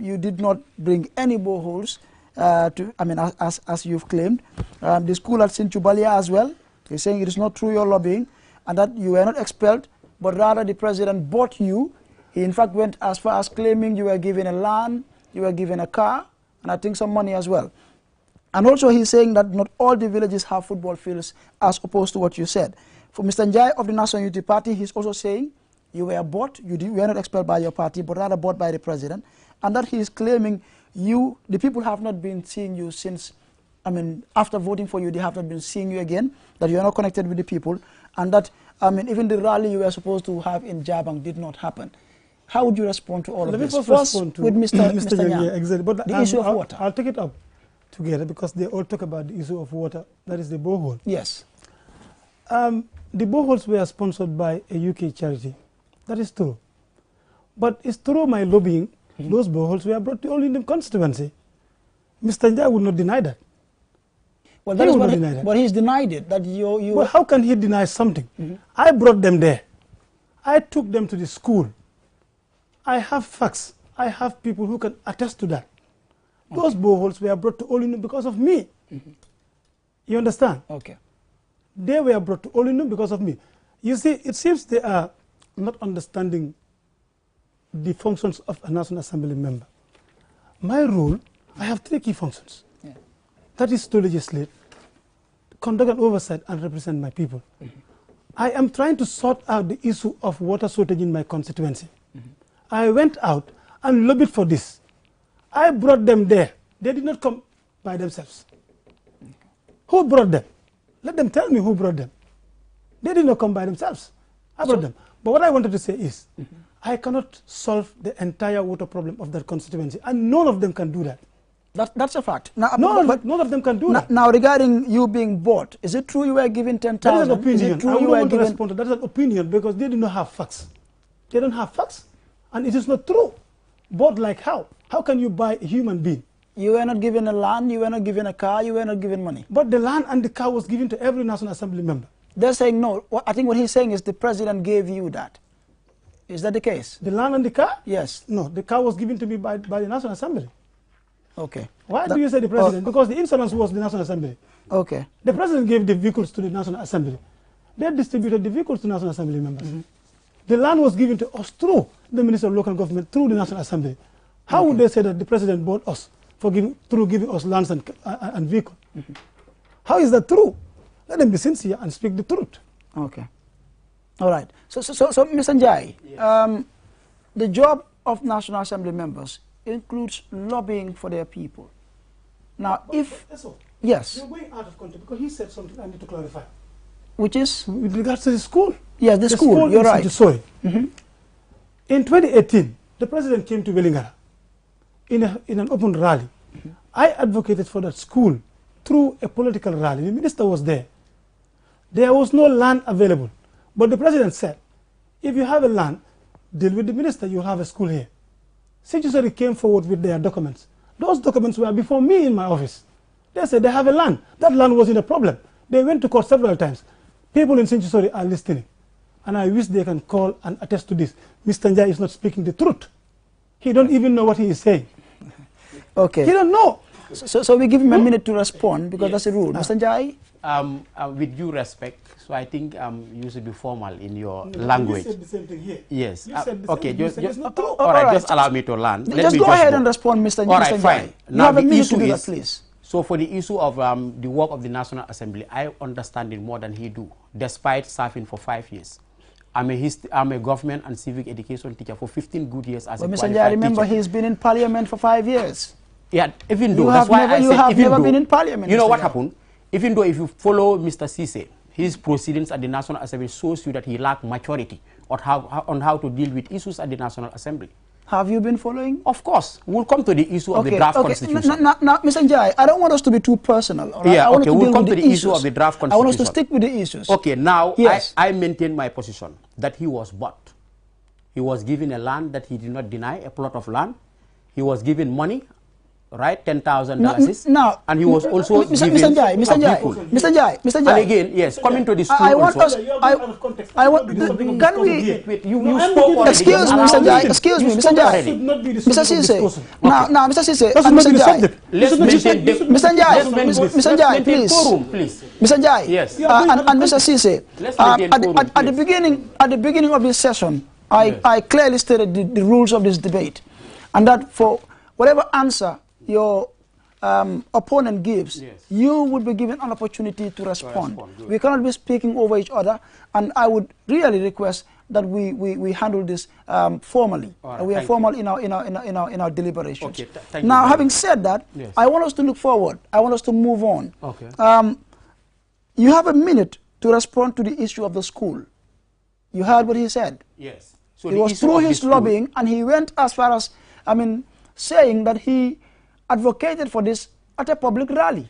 you did not bring any boreholes as you've claimed. The school at Sinchubalia as well, he's saying it is not through your lobbying and that you were not expelled, but rather the president bought you. He in fact went as far as claiming you were given a land, you were given a car, and I think some money as well. And also he's saying that not all the villages have football fields as opposed to what you said. For Mr. Njai of the National Unity Party, he's also saying you were bought, you were not expelled by your party, but rather bought by the president, and that he is claiming the people have not been seeing you since, after voting for you, they have not been seeing you again, that you are not connected with the people, and that, even the rally you were supposed to have in Jabang did not happen. How would you respond to all of this? First, with Mr. Nyang, yeah, exactly. But the issue of water. I'll take it up together because they all talk about the issue of water, that is the borehole. Yes. The boreholes were sponsored by a UK charity. That is true. But it's through my lobbying, those boreholes were brought to all in the constituency. Mr. Njai would not deny that. Well, that is what but he's denied it. That you. But how can he deny something? I brought them there. I took them to the school. I have facts. I have people who can attest to that. Okay. Those boreholes were brought to Olinu because of me. You understand? Okay. They were brought to Olinu because of me. You see, it seems they are not understanding the functions of a National Assembly member. My role, I have 3 key functions. Yeah. That is to legislate, conduct an oversight, and represent my people. I am trying to sort out the issue of water shortage in my constituency. I went out and lobbied for this. I brought them there. They did not come by themselves. Who brought them? Let them tell me who brought them. They did not come by themselves. I brought them. But what I wanted to say is, I cannot solve the entire water problem of that constituency, and none of them can do that. That's a fact. Now, none of them can do that. Now, regarding you being bought, is it true you were given 10,000? That is an opinion. Is it true I you don't were want to given... respond to that. That is an opinion because they do not have facts. They don't have facts, and it is not true. Bought like how? How can you buy a human being? You were not given a land, you were not given a car, you were not given money. But the land and the car was given to every National Assembly member. They're saying no. I think what he's saying is the president gave you that. Is that the case? The land and the car? Yes. No, the car was given to me by the National Assembly. Okay. Why do you say the president? Because the insurance was the National Assembly. Okay. The president gave the vehicles to the National Assembly. They distributed the vehicles to National Assembly members. The land was given to us through the Minister of Local Government, through the National Assembly. How would they say that the president bought us through giving us lands and vehicles? How is that true? Let them be sincere and speak the truth. Okay. All right. So Mr. Njai, yes. The job of National Assembly members includes lobbying for their people. Now, yes. You're going out of context because he said something I need to clarify. Which is? With regards to the school. Yes, the school. You're right. Sorry. In 2018, the president came to Wellingara in an open rally. I advocated for that school through a political rally. The minister was there. There was no land available. But the president said, if you have a land, deal with the minister, you'll have a school here. Constituency came forward with their documents. Those documents were before me in my office. They said they have a land. That land wasn't a problem. They went to court several times. People in Constituency are listening. And I wish they can call and attest to this. Mr. Njai is not speaking the truth. He don't even know what he is saying. Okay. He don't know. So we give him a minute to respond because that's the rule. Mr. Njai? With due respect, so I think you should be formal in your language. You said the same thing here. Yes. Okay, just allow me to land. Just go ahead and respond, Mr. Njai. All right, fine. You have a minute to do that, please. So for the issue of the work of the National Assembly, I understand it more than he do, despite serving for 5 years. I'm a government and civic education teacher for 15 good years as a qualified teacher. Mr. Njai, remember he's been in Parliament for 5 years. Yeah, even though, that's why I said, you have never been in Parliament. You know what happened? Even though if you follow Mr. Cisse, his proceedings at the National Assembly shows you that he lacked maturity on how to deal with issues at the National Assembly. Have you been following? Of course. We'll come to the issue of the draft constitution. Now, Mr. Njai, I don't want us to be too personal. All right? Yeah, okay, we'll come to the issue of the draft constitution. I want us to stick with the issues. Okay, now yes. I maintain my position that he was bought. He was given a land that he did not deny, a plot of land. He was given money, right, $10,000. Now, and he was also Mr. given Mr. Njai. And again, yes, coming to the school I want also. Can we... You spoke already. Excuse me, Mr. Njai. Excuse me, Mr. Njai. Mr. Cisse. Now, Mr. Cisse. Mr. Njai. Mr. Njai, please. Mr. Njai. Yes. And Mr. Cisse. At the beginning of this session, I clearly stated the rules of this debate, and that for whatever answer your opponent gives, yes, you would be given an opportunity to respond. We cannot be speaking over each other, and I would really request that we handle this formally. Right, we are formal in our deliberations. Okay, now, having said that, yes, I want us to look forward. I want us to move on. Okay. You have a minute to respond to the issue of the school. You heard what he said. Yes. So it was through his lobbying, and he went as far as, saying that he advocated for this at a public rally.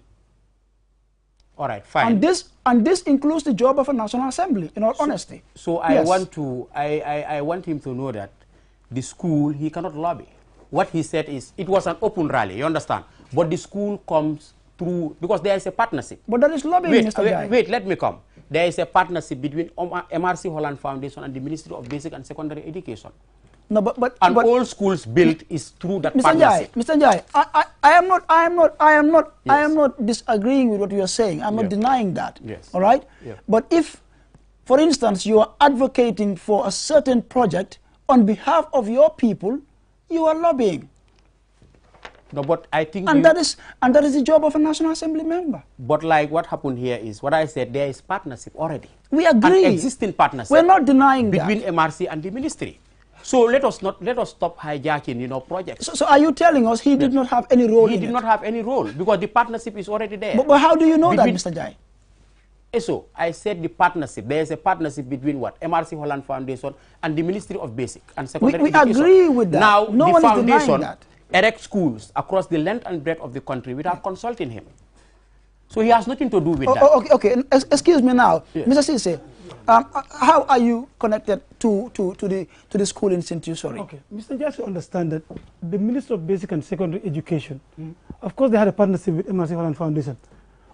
All right, fine. And this includes the job of a National Assembly, in all honesty. So I want him to know that the school, he cannot lobby. What he said is, it was an open rally, you understand? But the school comes through, because there is a partnership. But that is lobbying, Mr. Jai. Wait, let me come. There is a partnership between MRC Holland Foundation and the Ministry of Basic and Secondary Education. No, but all schools built is through that Mr. partnership. Mr. Njai, I am not disagreeing with what you are saying. I'm not denying that. Yes. All right. Yeah. But if, for instance, you are advocating for a certain project on behalf of your people, you are lobbying. No, but I think that is the job of a National Assembly member. But like what happened here is what I said. There is partnership already. We agree. An existing partnership. We're not denying between that. MRC and the ministry. So let us stop hijacking, projects. So are you telling us he did not have any role? He did not have any role because the partnership is already there. But how do you know that, Mr. Jai? So I said the partnership. There is a partnership between what? MRC Holland Foundation and the Ministry of Basic and Secondary Education. We agree with that. Now no the one foundation is denying that. erects schools across the length and breadth of the country without consulting him. So he has nothing to do with that. Okay. Excuse me now, yes. Mr. Sise. How are you connected to the school in Sintiusori? Okay, Mr. Just to understand that the Ministry of Basic and Secondary Education, of course, they had a partnership with MRC Holland Foundation,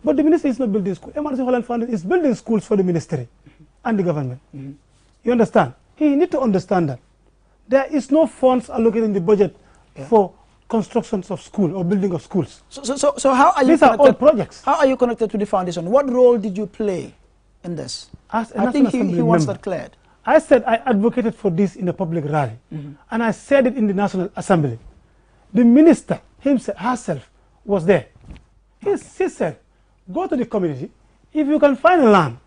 but the ministry is not building schools. MRC Holland Foundation is building schools for the ministry and the government. You understand? You need to understand that there is no funds allocated in the budget for constructions of school or building of schools. So how are you? These are all projects. How are you connected to the foundation? What role did you play in this? I think he wants that cleared. I said I advocated for this in a public rally, and I said it in the National Assembly. The minister herself was there. He said, go to the community. If you can find a land,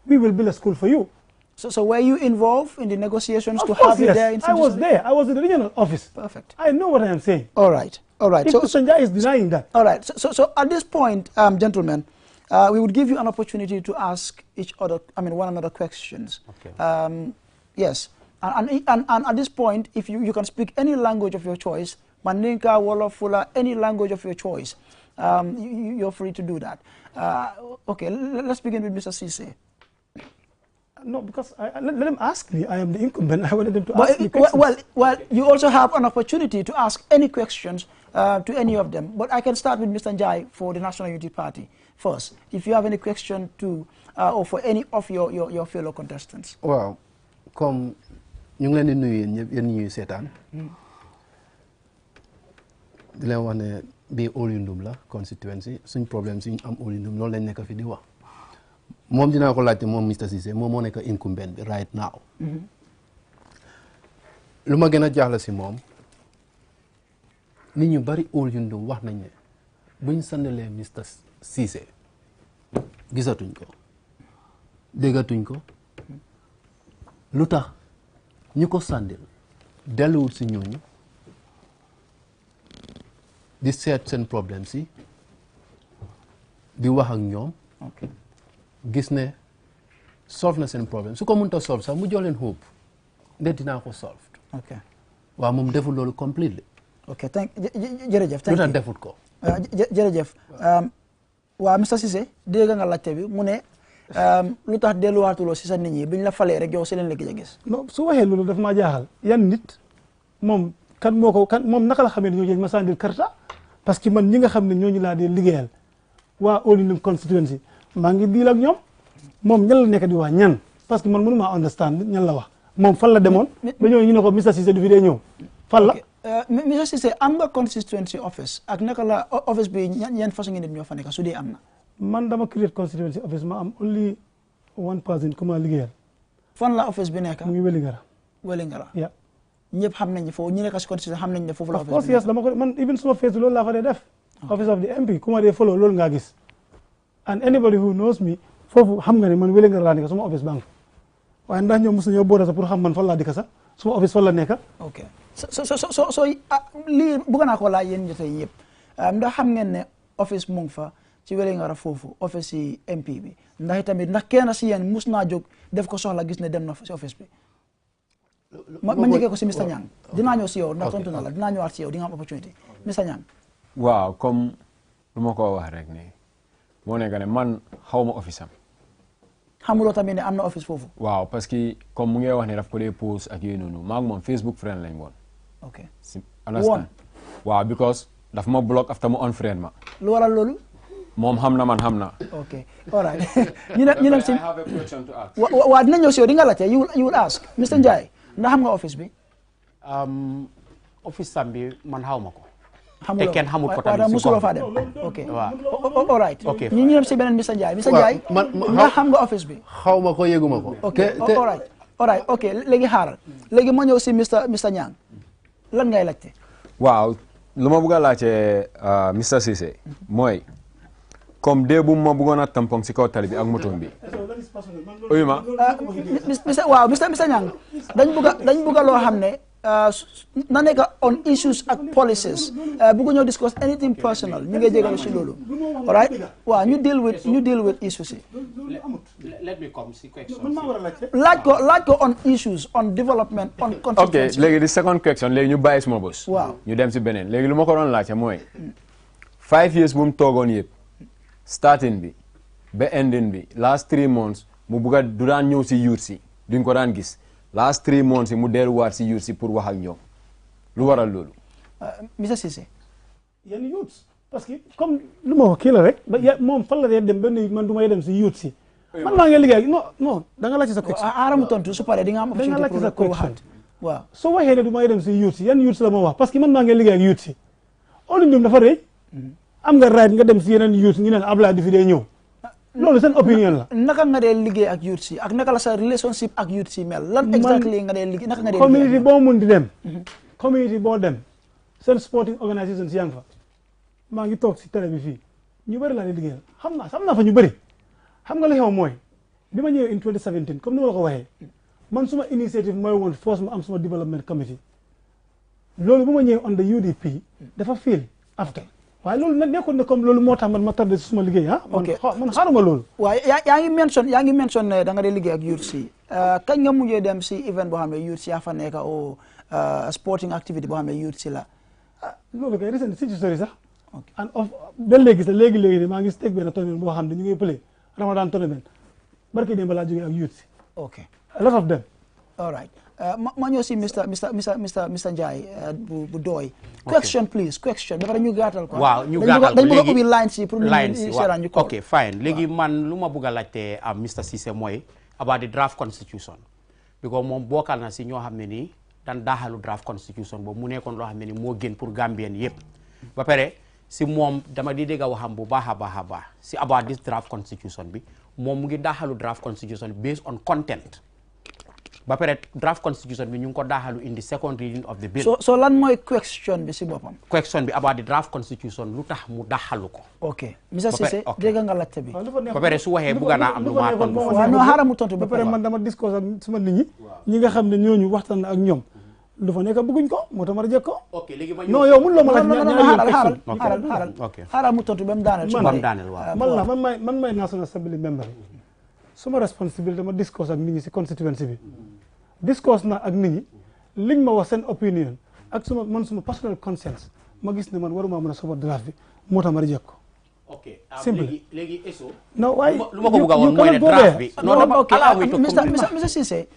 we will build a school for you. So were you involved in the negotiations of to course, have it there? I was there. I was in the regional office. Perfect. I know what I am saying. All right. If Sanjay is denying that. All right. So at this point, gentlemen, we would give you an opportunity to ask one another questions. Okay. Yes. And at this point, if you can speak any language of your choice, Mandinka, Wolof, Fula, any language of your choice, you're free to do that. Okay, let's begin with Mr. Sise. No, because let them ask me. I am the incumbent. I wanted them to ask me questions. Well, you also have an opportunity to ask any questions to any of them. But I can start with Mr. Njai for the National Unity Party first. If you have any question to or for any of your fellow contestants. Wow, comme ñu ngi leen di nuyu yéen ñuy seetaan di leen wax ne bii Olyndum la constituency suñ problème suñ am Olyndum loolu lañ nekk fi di wax. Mom dinaa ko laajte moom Mr. Cissé moom moo nekk incumbent bi right now. lu ma gën a jaaxle si moom nit ñu bari Olyndum wax nañ ne buñ sandalee Mr. Cissé gisatuñ ko déggatuñ ko lu tax ñu ko sandil delluwul si ñooñu di seet seen problème si di wax ak ñoom. gis ne solve na seen problème su ko mënta solve sax mu jox leen hope ne dinaa ko solve. ok waaw moom deful loolu completely. ok jërëjëf. lu tax defut ko. jërëjëf waaw Mr. Cissé dégg nga laajte bi mu ne lu tax delluwaatuloo si sa nit ñi biñ la falee rek yow si leen la gëj a gis. non su waxee loolu daf maa jaaxal yan nit moom moom naka la xamee ne ñoo ma sandil karta parce que man ñi nga xam ne ñooñu laa dee liggéeyal waa Olyndum Constituency maa ngi diil ak ñoom moom ñan la nekk di wax ñan parce que man mënu maa understand ñan la wax moom fan la demoon ba ñëw ñu ne ko Mr. Cissé du fi dee ñëw fan la. Mr. Cissé am nga constituency office ak naka la office bi ñan façon nit ñoo fa nekk su dee am na. man dama create constituency office ma am only one person ku ma liggéeyal. fan la office bi nekk. mu ngi Wellingara. Wellingara. yeah. ñëpp xam nañ ne foofu ñu nekk si constituency xam nañ ne foofu la office bi. of course yes dama ko man even suma face loolu laa fa dee def. office of the MP ku ma dee follow loolu ngaa gis. and anybody who knows me foofu xam nga ne man Wellingara laa nekk suma office bank waaye ndax ñoom mos nañoo boole sax pour xam man fan laa dikk sax suma office fan la nekk. ok so lii bëgg naa ko laaj yéen ñi tey yëpp ndax xam ngeen ne office mu ngi fa ci Wellingara foofu office yi MP bi ndax itamit ndax kenn si yéen mus naa jóg def ko soxla gis ne dem na si office bi. ma njëkkee ko si Mr. Niang dinaa ñëw si yow ndax tontu na la dinaa ñëwaat si yow di nga am opportunité Mr. Niang. waaw comme lu ma ko wax rek nii. moo nekk ne man xaw ma office am. xamuloo tamit ne am na office foofu. waaw parce que comme mu ngi wax ne daf ko dee post ak yooyu noonu maa ngi moom Facebook friend lañ woon. ok understand waaw because daf ma block after mu unfriend ma. lu waral loolu. moom xam na man xam na. ok all right ñu dem si. I have a question to ask. waa dina ñëw si yow di nga laajte you will ask Mr. Njie ndax xam nga office bi. office sambi man xawma ko xamuloo te kenn xamul ko tamit waaw si musuloo gox faa dem ok waaw all right ok ñu dem si beneen Mr Njie Mr Njie nga xam nga office bi xaw ma ko yëguma ko ok all right ok léegi xaaral léegi ma ñëw si Mr Niang lan ngay laajte waaw lu ma bëgg a laajte Mr Ceesay mooy comme dee bu ma bëggoon a tampon si kaw tali bi ak moto bi uyu ma waaw Mr Niang dañ bëgg loo xam ne na nekk on issues ak policies bëgg ñoo discuss anything personal ñu ngi jégalu si loolu all right waaw ñu deal with issues yi let me come si question laaj ko on issues on development on constituency ok léegi di second question léegi ñu bàyyi suma bos waaw ñu dem si beneen léegi lu ma ko doon laajte mooy 5 years bu mu toogoon yëpp starting bi ba ending bi last 3 months mu bugg a du daan ñëw si youth si duñ ko daan gis last 3 months yi mu delluwaat si youth si pour wax ak ñoom lu waral loolu Mr Ceesay yenn youth parce que comme lu ma wax kii la rek moom fan la dee dem benn man du may dem si youth si man maa ngi liggéey non da nga laajte sa question aaramu tontu su paree di nga am opportunité pour waxaat waaw soo waxee ne du may dem si youth si yan youth la ma wax parce que man maa ngi liggéey ak youth si olu ñoom dafa rëy am nga right nga dem si yeneen youth ñu ne Ablaye di fi dee ñëw loolu seen opinion la naka nga dee liggéey ak youth si ak naka la sa relationship ak youth si mel lan exactly nga dee liggéey naka nga dee community boo mun di dem community boo dem seen sporting organisation si yaa ngi fa maa ngi toog si télé bi fii ñu bëri laa di liggéeyal xam naa fa ñu bëri xam nga li xew mooy bi ma ñëwee in 2017 comme ni ma la ko waxee man suma initiative mooy woon force ma am suma development committee loolu bu ma ñëwee on the UDP dafa fail after waaye loolu nag nekkoon ne comme loolu moo tax man ma tardé si suma liggéey man xaaruma loolu waaye yaa ngi mention ne da nga dee liggéey ak youth si kañ nga mujjee dem si event boo xam ne youth si yaa fa nekk o sporting activity boo xam ne youth si la loolu kay recent si story sax and of ba léegi sax léegi maa ngi teg benn tournament boo xam ne ñu ngi play Ramadan tournament barke démb laa jógee ak youth si ok a lot of them all right ma ñëw si Mr Njie bu Dooy question please question dafa ñu gàttal ko waaw ñu gàttal ko dañ bëgg a ubbi line si pour ñu ko ok fine léegi man lu ma bëgg a laajte am Mr Ceesay mooy about the draft constitution because moom bokkal na si ñoo xam ne nii dan daaxalu draft constitution boobu mu nekkoon loo xam ne ni moo gën pour Gambien yëpp ba pare si moom dama di dégg waxam bu baax a baax si about this draft constitution bi moom mu ngi daaxalu draft constitution based on content ba pare draft constitution bi ñu ngi ko daaxalu in the second reading of the bill. so lan mooy question bi si boppam. question bi about the draft constitution lu tax mu daaxalu ko. ok Mr Ceesay dégg nga laajte bi. ba pare su waxee bëgg naa am lu ma tontu. waaw non xaaral mu tontu ba pare man dama discours ak suma nit ñi nga xam ne ñooñu waxtaan ak ñoom. lu fa nekk bëgguñ ko moo tax ma reject ko. ok léegi ma non yow mun loo ma laaj xaaral mu tontu ba mu daaneel. waaw man may National Assembly member suma responsibilité ma discours ak nit ñi si constituency bi discours na ak nit ñi liñ ma wax seen opinion ak suma personal conscience ma gis ne man waruma mën a support draft bi moo tax ma reject ko. ok léegi eso non waaye lu ma ko bëgg a woon mooy ne draft bi. non Mr Ceesay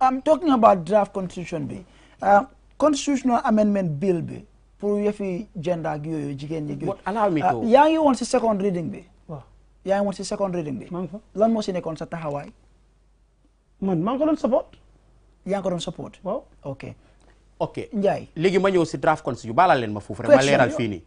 I'm talking about draft constitution bi. Constitutional amendment bill bi pour yëfi gender ak yooyu jigéen ñi. allow me to yaa ngi woon si second reading bi. waaw yaa ngi woon si second reading bi. lan moo si nekkoon sa taxawaay. man maa ngi ko doon support. yaa ngi ko doon support. waaw ok Ndiaye léegi ma ñëw si draft constitution baalal leen ma foofu rek ma leeral fii nii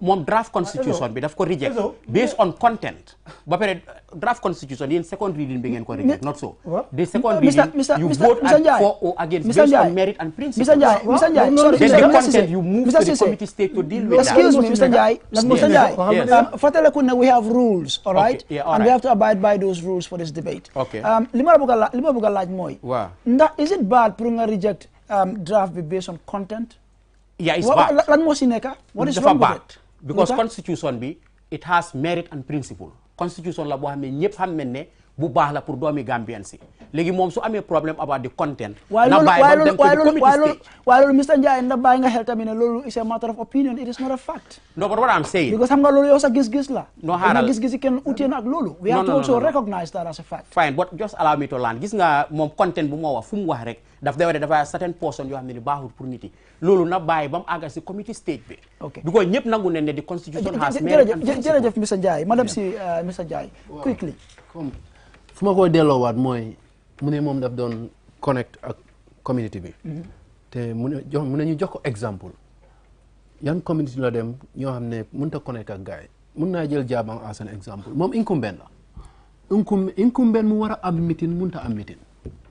moom draft constitution bi daf ko reject based on content ba pare draft constitution yéen second reading bi ngeen ko reject not so the second reading you vote for or against based on merit and principle Mr Ndiaye sorry the content you move to the committee state to deal with that. Excuse me Mr Ndiaye fàttaliku ne we have rules all right and we have to abide by those rules for this debate li ma bëgg a laaj mooy ndax is it bad pour nga reject draft be based on content. Yeah, it's bad. Lan moo si nekk? What is wrong with it? Because constitution bi it has merit and principle. Constitution la boo xam ne ñëpp xam nañ ne bu baax la pour doomi Gambien si léegi moom su amee problème about the content. na bàyyi ba dem to the committee stage. waaye loolu Mr Njie ndax bàyyi nga xel tamit ne loolu is a matter of opinion, it is not a fact. No, but what I'm saying. Because xam nga loolu yow sa gis-gis la. No xaaral gis-gis yi kenn utee na ak loolu. We have to also recognize that as a fact. Fine, but just allow me to land. Gis nga moom content bu ma wax fu mu wax rek daf dafa certain portion yoo xam ne ni baaxul pour nit yi loolu na bàyyi ba mu àggal si committee stage bi. ok because ñëpp nangu ne ne di constitution has merit and principle. jërëjëf Mr Njie madame si Mr Njie quickly. comme fu ma koy delloowaat mooy mu ne moom daf doon connect ak community bi te mun na ñu jox ko exemple yan community la dem ñoo xam ne mënut a connect ak gars yi mun naa jël Jabang as an exemple moom incumbent la incumbent mu war a am meeting mënut a am meeting.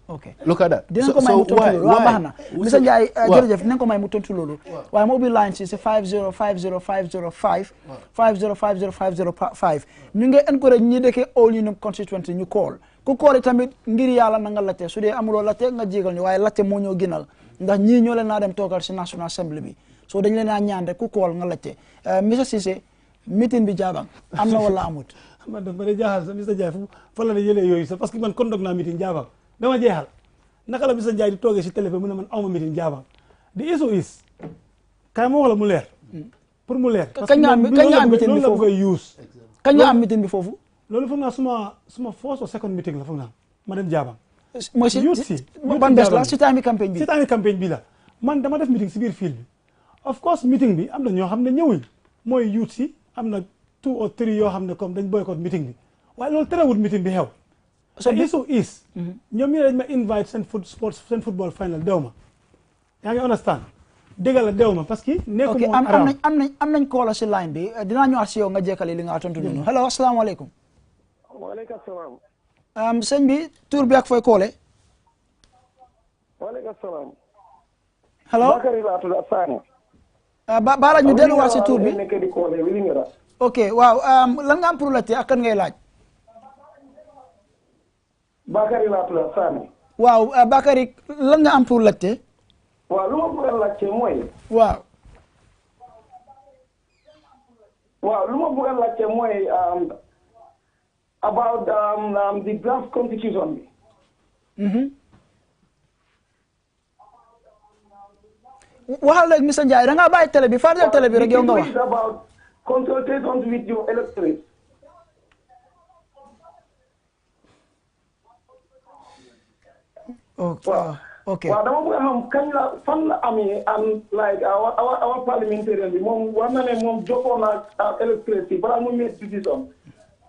ok look at that. dinañ ko may mu tontu loolu waaw baax na monsieur Ndiaye jërëjëf dinañ ko may mu tontu loolu waaye moo ubbi line si 5050505 5050505 ñu ngi encourage ñi dëkkee All Union Constituency ñu call ku call tamit ngir yàlla na nga laajte su dee amuloo laajte nga jégal ñu waaye laajte moo ñoo gënal ndax ñii ñoo leen naa dem toogal si National Assembly bi so dañ leen naa ñaan rek ku call nga laajte monsieur Cissé meeting bi Jabang am na wala amut man de ma ne jaaxal sa Mr Ndiaye fa la jëlee yooyu sax parce que man conduct naa meeting Jabang dama jeexal naka la Mr Ndiaye di toogee si téléphone mu ne man awma meeting Jabang the issue is kaay ma wax la mu leer pour mu leer parce que kañ nga am meeting bi foofu kañ nga am meeting bi foofu loolu foog naa suma first or second meeting la foog naa ma dem Jabang mooy si youth si ban bés la si time campagne bi si time campagne bi la man dama def meeting si biir field bi of course meeting bi am na ñoo xam ne ñëwuñ mooy youth si am na 2 or 3 yoo xam ne comme dañ boycott meeting bi waaye loolu terewul meeting bi xew so issue is ñoom ñu dañ ma invite seen football final dew ma yaa ngi understand dégg la dew ma parce que nekku moom am nañ koola si line bi dinaa ñëwaat si yow nga jekkali li nga tontu noonu hello asalaamaaleykum waaleykum salaam sëñ bi tur bi ak fooy koole waaleykum salaam hello Bakary laa tudd Sane baala ñu delluwaat si tur bi nekk di koole Wilingara ok waaw lan nga am pour laajte ak kan ngay laaj Bakary laa tudd Sane waaw Bakary lan nga am pour laajte waaw lu ma bëgg a laajte mooy waaw lu ma bëgg a laajte mooy about the draft constitution bi waxal rek Mr Ndiaye da ngaa bàyyi télé bi fàttali télé bi rek yow nga wax about consultations with your electorate ok waaw dama bëgg a xam kañ la fan la amee and like our parliamentarian bi moom war na ne moom jokkoo na electorate bi balaa mu make decision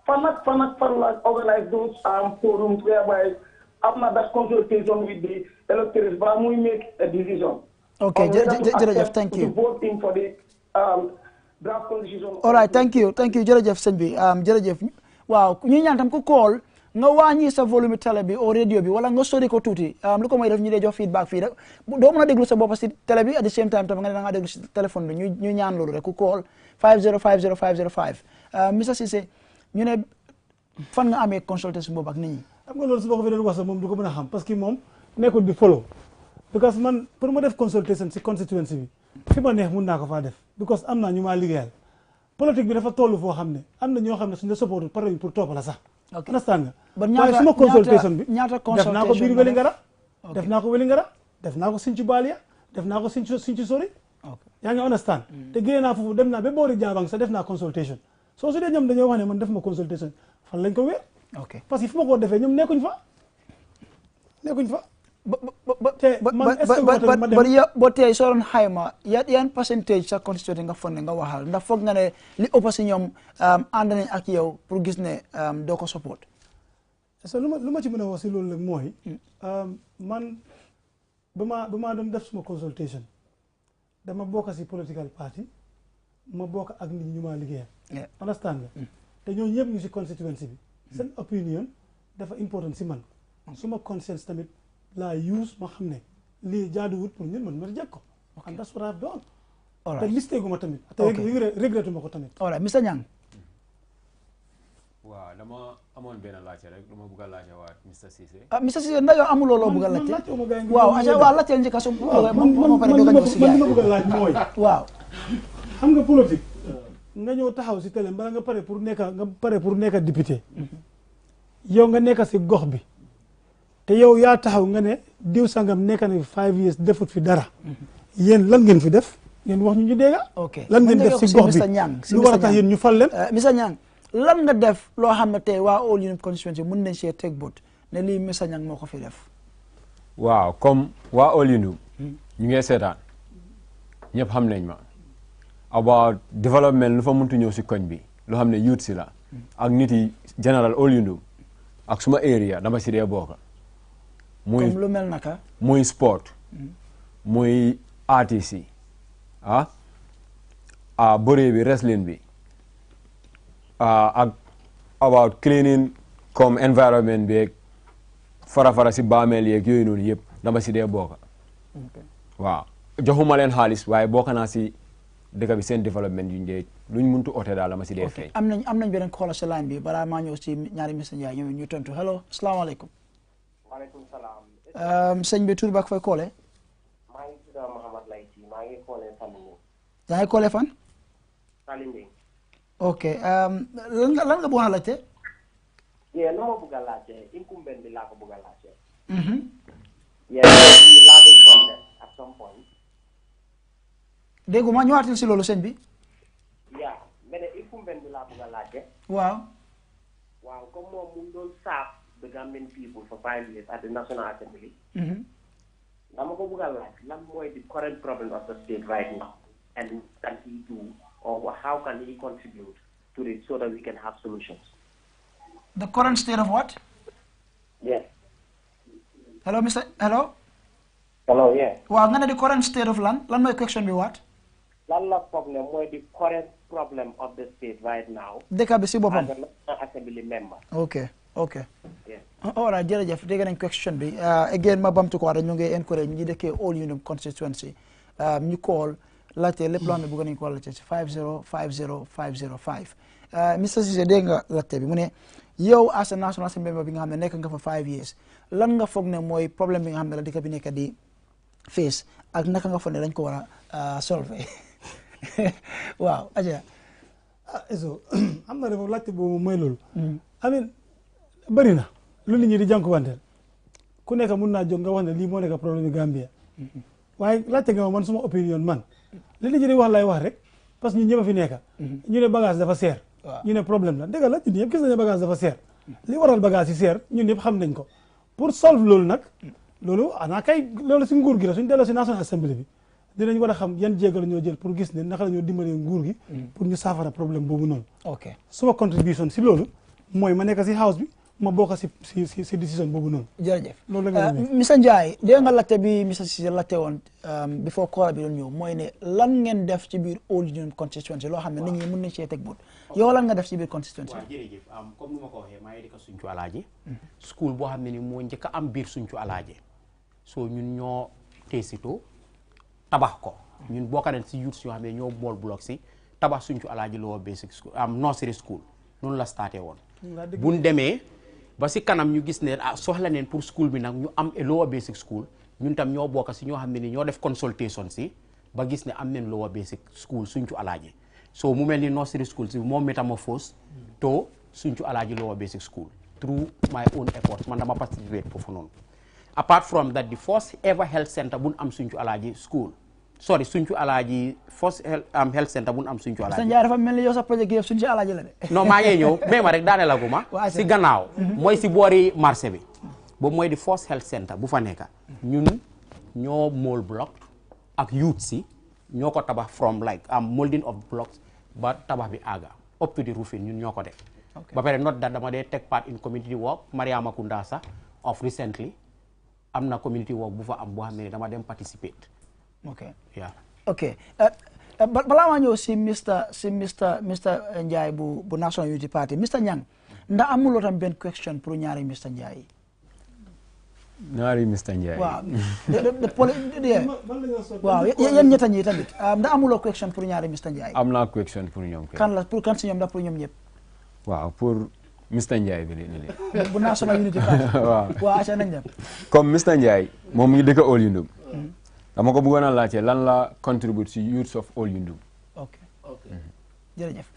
fan la organize those forums whereby am na that consultation with the electorate balaa muy make a decision. ok jërëjëf thank you to vote in for the draft constitution. all right thank you jërëjëf sëñ bi jërëjëf waaw ñu ñaan tam ku call nga wàññi sa volume télé bi au radio bi wala nga sori ko tuuti lu ko mooy def ñu dee jox feedback fii rek doo mën a déglu sa bopp si télé bi at the same time tam nga ne da ngaa déglu si téléphone bi ñu ñaan loolu rek ku call 5050505 Mr Cissé ñu ne fan nga amee consultation boobu ak nit ñi. xam nga loolu su ma ko fi doon wax sax moom du ko mën a xam parce que moom nekkul di follow because man pour ma def consultation si constituency bi fi ma neex mun naa ko faa def because am naa ñu maa liggéeyal politique bi dafa toll foo xam ne am na ñoo xam ne suñu la supporté pare pour topp la sax. ok understand nga. waaye suma consultation bi def naa ko biir Welingara. def naa ko Welingara def naa ko Sinthiou Balia def naa ko Sinthiou Sori. yaa ngi understand. te génne naa foofu dem naa ba boori Jabang sax def naa consultation soo su dee ñoom dañoo wax ne man def ma consultation fan lañ ko wéer. ok parce que fu ma ko defee ñoom nekkuñ fa. te man est-ce que ma dem ba tey soo doon xayma yan percentage sa constitution nga foog ne nga waxal ndax foog nga ne li ëpp si ñoom ànd nañ ak yow pour gis ne doo ko support. so lu ma ci mën a wax si loolu nag mooy man ba maa doon def suma consultation dama bokk si political party ma bokk ak nit ñu ma liggéeyal. understand nga te ñooñu ñëpp ñu si constituency bi seen opinion dafa important si man suma conscience tamit laa use ma xam ne lii jaaduwut pour ñun man ma jëkk ko and that's what I've done. te mistake ma tamit te regrettu ma ko tamit. all right Mr Nyang. waaw dama amoon benn laajte rek lu ma bëgg a laajte waat Mr Cissé. Mr Cissé ndax yow amuloo loo bëgg a laajte. waaw laajteel njëkk a su. man li ma bëgg a laaj mooy. waaw. xam nga politique. nga ñëw taxaw si télé mbala nga pare pour nekk député. yow nga nekk si gox bi. te yow yaa taxaw nga ne diw sangam nekk na 5 years defut fi dara. yéen lan ngeen fi def ngeen wax ñu dégg. ok lan ngeen def si gox bi lu war a tax yéen ñu fal leen. Mr Nyang lan nga def loo xam ne tey waa All Union Constituency mën nañ see teg bot ne lii Mr Nyang moo ko fi def. waaw comme waa All Union ñu ngi seetaan ñëpp xam nañ ma about development lu fa muntu ñëw si koñ bi loo xam ne youth si la ak nit yi general All Union ak suma area dama si dee bokk. comme lu mel naka. muy sport muy artiste yi bëre bi wrestling bi ak about cleaning comme environment bi fara si baameel yeeg yooyu noonu yëpp dama si dee bokk waaw joxuma leen xaalis waaye bokk naa si dëkk bi seen développement luñ muntu oote daal dama si dee feeñ. am nañ beneen caller si line bi balaa maa ñëw si ñaari Mr Njie ñoom ñu tontu hello asalaamaaleykum. waaleykum salaam. sëñ bi tur ba ak fay koolee. maa ngi tudd Mouhamed Layti maa ngi koolee Salimé. yaa ngi koolee fan. Salimé. ok lan nga bëggoon a laajte. lu ma bëgg a laajte incumbent bi laa ko bëgg a laajte. learning from them at some point. déggu ma ñëwaatil si loolu sëñ bi. mais ne incumbent bi laa bëgg a laajte. waaw comme moom mu ngi doon serve the Gambian people for 5 years at the National Assembly. dama ko bëgg a laaj lan mooy the current problem of the state right now and what can he do or how can he contribute to it so that we can have solutions. The current state of what? Yes. Hello, Mr. Hello? Hello, yeah. Well, I'm the current state of land. Let my question be what? Lan la problem mooy the current problem of the state right now. Deka bi si bopam. As a National Assembly member. Okay. Yeah. All right, jërëjëf dégg nañ question bi again ma bamtu ko ñu ngi encourage ñi dëkkee All Union Constituency ñu call laajte lépp loo xam ne bëgg nañ ko laajte ci 5050505 Mr Cissé dégg nga laajte bi mu ne yow as a National Assembly member bi nga xam ne nekk nga fa 5 years lan nga foog ne mooy problème bi nga xam ne la dëkk bi nekk di face ak naka nga foog ne dañ ko war a solve waaw aja eso am na dafa laajte boobu mooy loolu amin bëri na lu nit ñi di jànkuwanteel ku nekk mun naa jóg nga wax ne lii moo nekk problème yi Gambia waaye laajte nga ma man suma opinion man li nit ñi di wax lay wax rek parce que ñun ñëpp a fi nekk ñu ne bagage dafa seer ñu ne problème la dëgg la ñun ñëpp gis nañu bagage dafa seer li waral bagage yi seer ñun ñëpp xam nañ ko pour solve loolu nag loolu ana kay loolu si nguur gi la suñ delloo si National Assembly bi dinañ war a xam yan jéego la ñoo jël pour gis ne naka la ñoo dimbalee nguur gi pour ñu saafara problème boobu noonu ok suma contribution si loolu mooy ma nekk si house bi ma bokk si décision boobu noonu jërëjëf loolu la nga Mr Njie dégg nga laajte bi Mr Cissé laajte woon before call bi doon ñëw mooy ne lan ngeen def ci biir All Union Constituency loo xam ne nit ñi mën nañ cee teg bët yow lan nga def ci biir constituency waaw jërëjëf comme ni ma ko waxee maa ngi dëkk Suncu Alaaji school boo xam ne ni moo njëkk a am biir Suncu Alaaji soo ñun ñoo teesitoo tabax ko ñun bokk nañ si youths yoo xam ne ñoo bool bloc si tabax Suncu Alaaji lower basic school nursery school noonu la starté woon buñ demee ba si kanam ñu gis ne soxla neen pour school bi nag ñu am lower basic school ñun tam ñoo bokk si ñoo xam ne ni ñoo def consultation si ba gis ne am neen lower basic school Suncu Alaaji so mu mel ni nursery school si moom métamorphose to Suncu Alaaji lower basic school through my own efforts man dama participate foofu noonu apart from that the first ever health center buñ am Suncu Alaaji school sorry Suncu Alaaji first health center buñ am Suncu Alaaji. Mr Njie dafa mel ni yow sa projet gi yëpp Suncu Alaaji la de. non maa ngi ñëw mais ma rek daane la guma si gannaaw mooy si boori marché bi boobu mooy di first health center bu fa nekka ñun ñoo mold block ak youth si ñoo ko tabax from like molding of blocks ba tabax bi àgga up to the roofing ñun ñoo ko def ba pare not that dama dee take part in community work Mariama Kunda sax of recently am na community work bu fa am boo xam ne dama dem participate ok balaa maa ñëw si Mr Njie bu National Unity Party Mr Nyang ndax amuloo tam benn question pour ñaari Mr Njie yi ñaari Mr Njie waaw waaw yéen ñetta ñi tamit ndax amuloo question pour ñaari Mr Njie am naa question pour ñoom kan si ñoom ndax pour ñoom ñëpp waaw pour Mr Njie bi li bu National Unity Party waaw aca nañ dem comme Mr Njie moom mu ngi dëkk All Yundum dama ko bëggoon a laajte lan la contribute si youths of All Yundum ok jërëjëf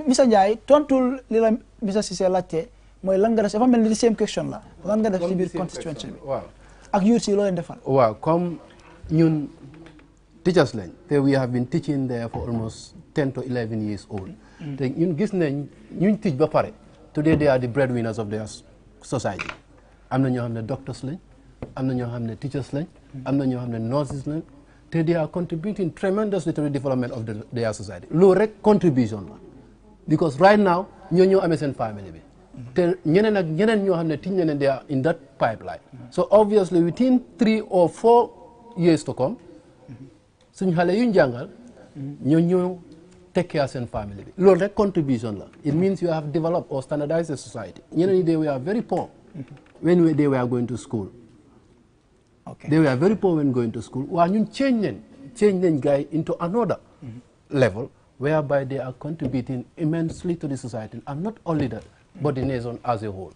Mr Njie tontul li la Mr Cissé laajte mooy lan nga def dafa mel ni same question la lan nga def si biir constituency bi waaw ak youths yi loo leen defal waaw comme ñun teachers lañ te we have been teaching there for almost 10 to 11 years old te ñun gis nañ ñuñ teach ba pare today they are the breadwinners of their society am na ñoo xam ne doctors lañ am na ñoo xam ne teachers lañ am na ñoo xam ne nurses lañ te they are contributing tremendously to the development of their society loolu rek contribution la because right now ñoo amee seen family bi te ñeneen ak ñeneen ñoo xam ne tiñ na leen they are in that pipeline so obviously within 3 or 4 years to come suñ xale yuñ jàngal ñoo take care seen family bi loolu rek contribution la. It means you have developed or standardized the society. ñeneen they were very poor when they were going to school. Okay. They were very poor when going to school. Well, you change them guy into another level whereby they are contributing immensely to the society, and not only that, but the nation as a whole.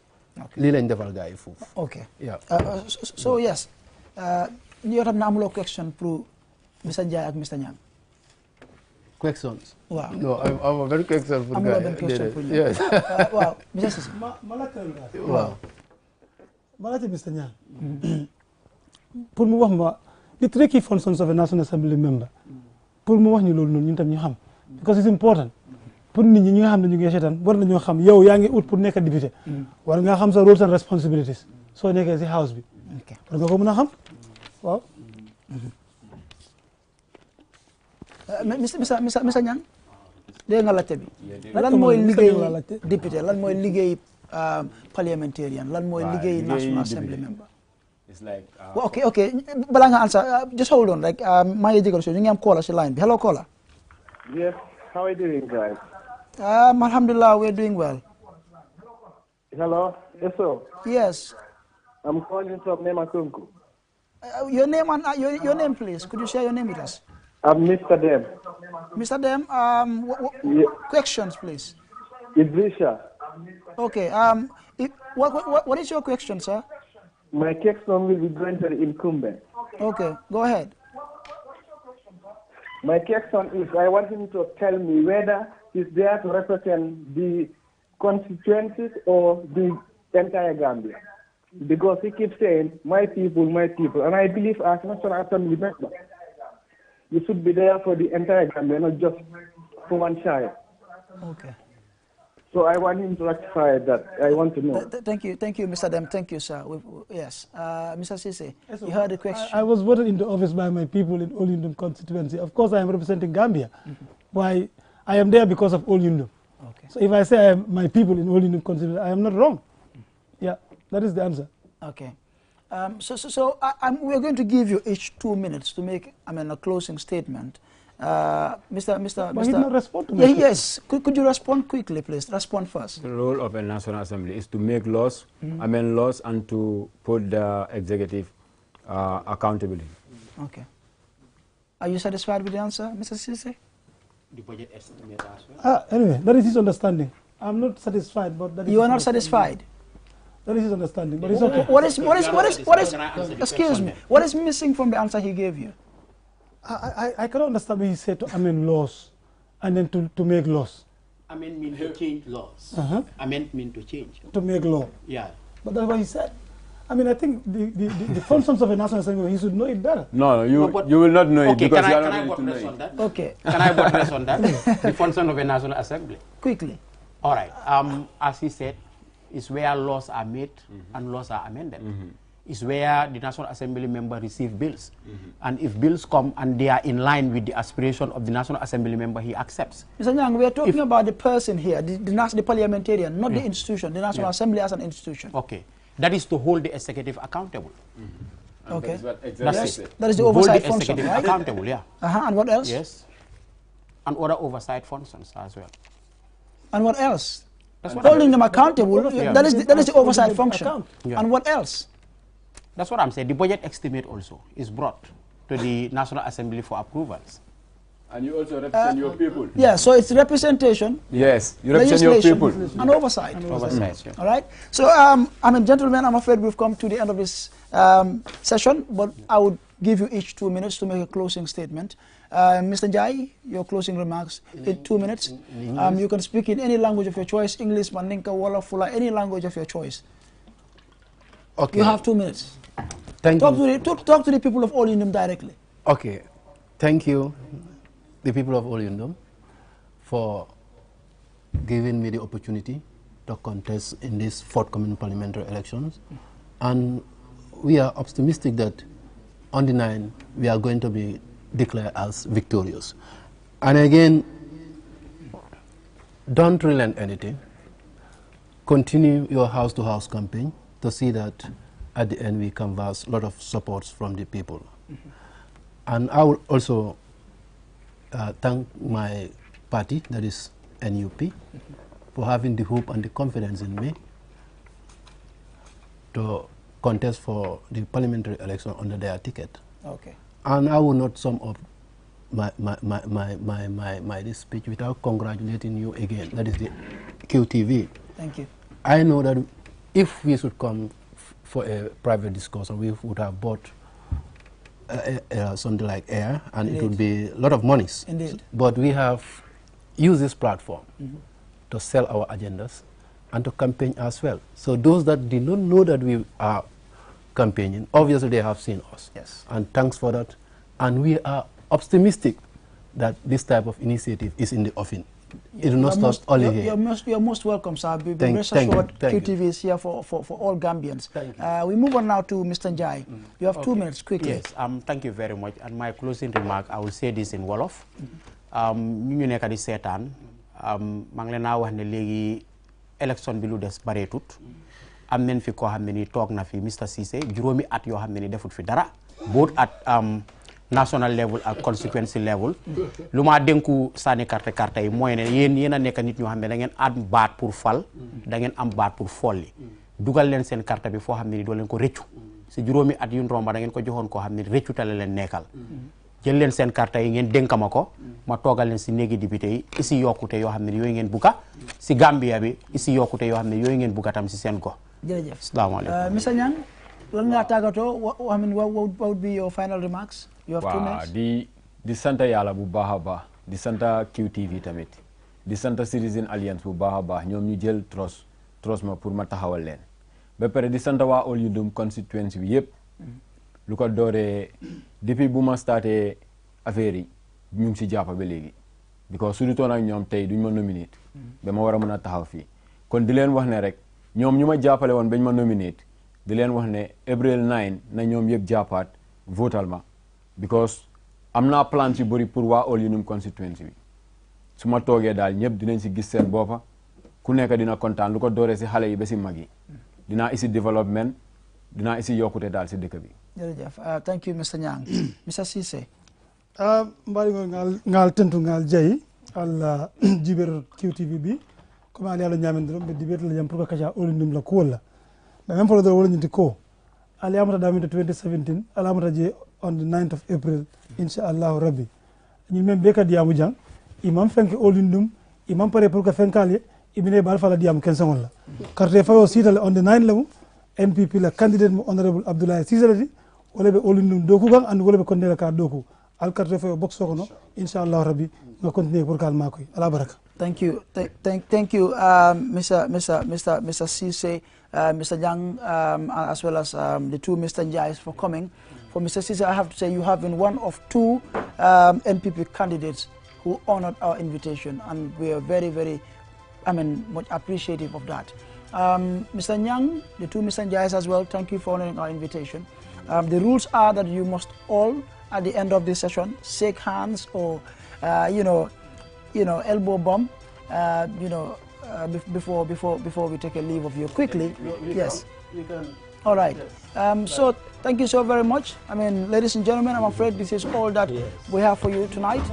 Okay. Okay. Yeah. So yes, you have no question for Mr. Njai and Mr. Nyang. Questions? Wow. No, I'm a very question for guy. Question for you. Yes. Wow, Mr. Sisi. Wow. Malati Mr. Nyang. Pour mu wax ma the three key functions of a National Assembly member. Pour mu wax ñu loolu noonu ñun tam ñu xam. Because it's important. Pour nit ñi nga xam ne ñu ngi seetaan war nañoo xam yow yaa ngi ut pour nekk député. War nga xam sa roles and responsibilities. Soo nekkee si house bi. War nga ko mën a xam. Waaw. Mr. Nyang, dégg nga laajte bi. Lan mooy liggéey député, lan mooy liggéey parliamentarian, lan mooy liggéey National Assembly member. It's like okay. Bala nga answer, just hold on, like maa ngi jégalu si ñu ngi am caller si line bi. Hello caller. Yes, how are you doing, guys? Alhamdulillah, we're doing well. Hello, Eso. Yes. I'm calling from Nemakunku. Your name and your name, please. Could you share your name with us? I'm Mr. Dem. Mr. Dem, questions, please. Idrisha. Okay. What is your question, sir? My question will be going to the incumbent. Okay, go ahead. My question is, I want him to tell me whether he's there to represent the constituencies or the entire Gambia. Because he keeps saying, my people, and I believe as National Assembly member, you should be there for the entire Gambia, not just for one child. Okay. So I want him to rectify that. I want to know. Thank you, Mr. Dem. Thank you, sir. Yes, Mr. Sisi, you heard the question. I was voted into office by my people in Olyndum constituency. Of course, I am representing Gambia. Why? I am there because of Olyndum. Okay. So if I say I am my people in Olyndum constituency, I am not wrong. Yeah, that is the answer. Okay. We're going to give you each 2 minutes to make, a closing statement. But he did not respond to me. Yes. Could you respond quickly, please? Respond first. the role of a National Assembly is to make laws, amend laws, and to put the executive accountability. Okay. Are you satisfied with the answer, Mr. Sisi? The budget estimate as well. Anyway, that is his understanding. I'm not satisfied, but that is You are not satisfied? That is his understanding, but it's okay. What is excuse me, what is missing from the answer he gave you? I cannot understand when he said to amend laws and then to make laws. Amend mean to change laws. Amend mean to change. To make law. Yeah. But that's what he said. I think the functions of a National Assembly, he should know it better. No, you will not know it because you are not ready to know it. That? Okay. Can I buttress on that? The function of a National Assembly. Quickly. All right. As he said, is where laws are made and laws are amended. Is where the National Assembly member receive bills. And if bills come and they are in line with the aspiration of the National Assembly member, he accepts. Mr. Nyang, we are talking about the person here, the parliamentarian, not the institution, the National Assembly as an institution. Okay. That is to hold the executive accountable. Okay. That is the oversight hold the function, executive right? accountable, yeah. And what else? Yes. And other oversight functions as well. And what else? That's what Holding them accountable, that is the oversight function. Yeah. And what else? That's what I'm saying. The budget estimate also is brought to the National Assembly for approvals. And you also represent your people. Yeah, so it's representation. Yes, you represent your people. And oversight. Oversight, yeah. All right. So, gentlemen, I'm afraid we've come to the end of this session, but I would give you each 2 minutes to make a closing statement. Mr. Njai, your closing remarks in 2 minutes. You can speak in any language of your choice, English, Mandinka, Wolof, Fula, any language of your choice. Okay. You have 2 minutes. Thank you. Talk to the people of Olyndum directly. Okay. Thank you, the people of Olyndum, for giving me the opportunity to contest in these forthcoming parliamentary elections. And we are optimistic that on the 9th, we are going to be declared as victorious. And again, don't relent anything. Continue your house-to-house campaign to see that at the end we canvass a lot of supports from the people. And I will also thank my party, that is NUP, for having the hope and the confidence in me to contest for the parliamentary election under their ticket. Okay. And I will not sum up this speech without congratulating you again. That is the QTV. Thank you. I know that if we should come for a private discussion, we would have bought something like air, and Indeed. it would be a lot of monies. Indeed. But we have used this platform to sell our agendas and to campaign as well. So those that did not know that we are campaigning, obviously they have seen us. Yes. And thanks for that. And we are optimistic that this type of initiative is in the offing. It will not stop only here. You're most welcome, sir. Thank QTV is here for all Gambians. We move on now to Mr. Njai. You have 2 minutes, quickly. Yes, thank you very much. And my closing remark, I will say this in Wolof. ñu nekk di seetaan maa ngi leen a wax ne léegi élection bi lu des bareetut am nañ fi koo xam ne ni toog na fi Mr Cissé juróomi at yoo xam ne ni defut fi dara both at national level ak constituency level lu ma dénku sànni carte yi mooy ne yéen a nekk nit ñoo xam ne da ngeen am baat pour fal da ngeen am baat pour folli dugal leen seen carte bi foo xam ne ni doo leen ko rëccu si juróomi at yu romba da ngeen ko joxoon koo xam ne rëccu tale leen nekkal jël leen seen carte yi ngeen dénkama ko ma toogal leen si néegi député yi isi yokkute yoo xam ne yooyu ngeen bugga si Gambia bi isi yokkute yoo xam ne yooyu ngeen bugga tam si seen gox. jërëjëf asalaamaaleykum. Mr Nyang lan nga tàggatoo what would be your final remarks? You have 2 minutes. di sant yàlla bu baax a baax di sant QTV tamit di sant Citizen Alliance bu baax a baax ñoom ñu jël trust ma pour ma taxawal leen ba pare di sant waa All Yundum constituency bi yëpp lu ko dooree depuis bu ma starté affaire yi ñu ngi si jàpp ba léegi because su dutoon ak ñoom tey duñ ma nominate ba ma war a mën a taxaw fii kon di leen wax ne rek ñoom ñu ma jàppale woon bañ ma nominate di leen wax ne April 9 na ñoom yëpp jàppaat votal ma because am naa plan si bëri pour waa All Yundum constituency bi su ma toogee daal ñëpp dinañ si gis seen boppa ku nekk dina kontaan lu ko dooree si xale yi ba si mag yi dinaa isi développement dinaa isi yokkute daal si dëkk bi. jërëjëf thank you Mr Nyang. Mr Cissé. mbari ngal tentu ngal jayi alla jiber QTV bi comme ali ala nyamendro be dibet la jam pour kaja All Yundum la ko wala mais même pour do wala ñinti ko ali amata damita 2017 ala amata je on the 9th of April inshallah rabbi ñi même be ka diamu jang imam fenk All Yundum imam pare pour ka fenkali ibine bal fala diam ken sangol la carte fayo sitale on the 9 lamu NPP la candidate mo honorable Abdoulaye Cissé wala be All Yundum doku gang and wala be kondela ka doku al carte fayo box sokono inshallah rabbi nga continuer pour kal makoy ala baraka. Thank you, Mr. Cissé, Mr. Nyang, as well as the 2 Mr. Njais for coming. For Mr. Cissé, I have to say you have been one of 2 NPP candidates who honored our invitation, and we are very, very, much appreciative of that. Mr. Nyang, the 2 Mr. Njais as well, thank you for honoring our invitation. The rules are that you must all, at the end of this session, shake hands or, elbow bump, before we take a leave of you. Quickly, yes. All right. So thank you so very much. Ladies and gentlemen, I'm afraid this is all that we have for you tonight.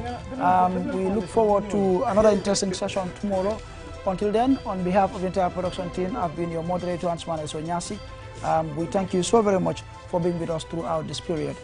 We look forward to another interesting session tomorrow. Until then, on behalf of the entire production team, I've been your moderator, Ansman Esonyasi. We thank you so very much for being with us throughout this period.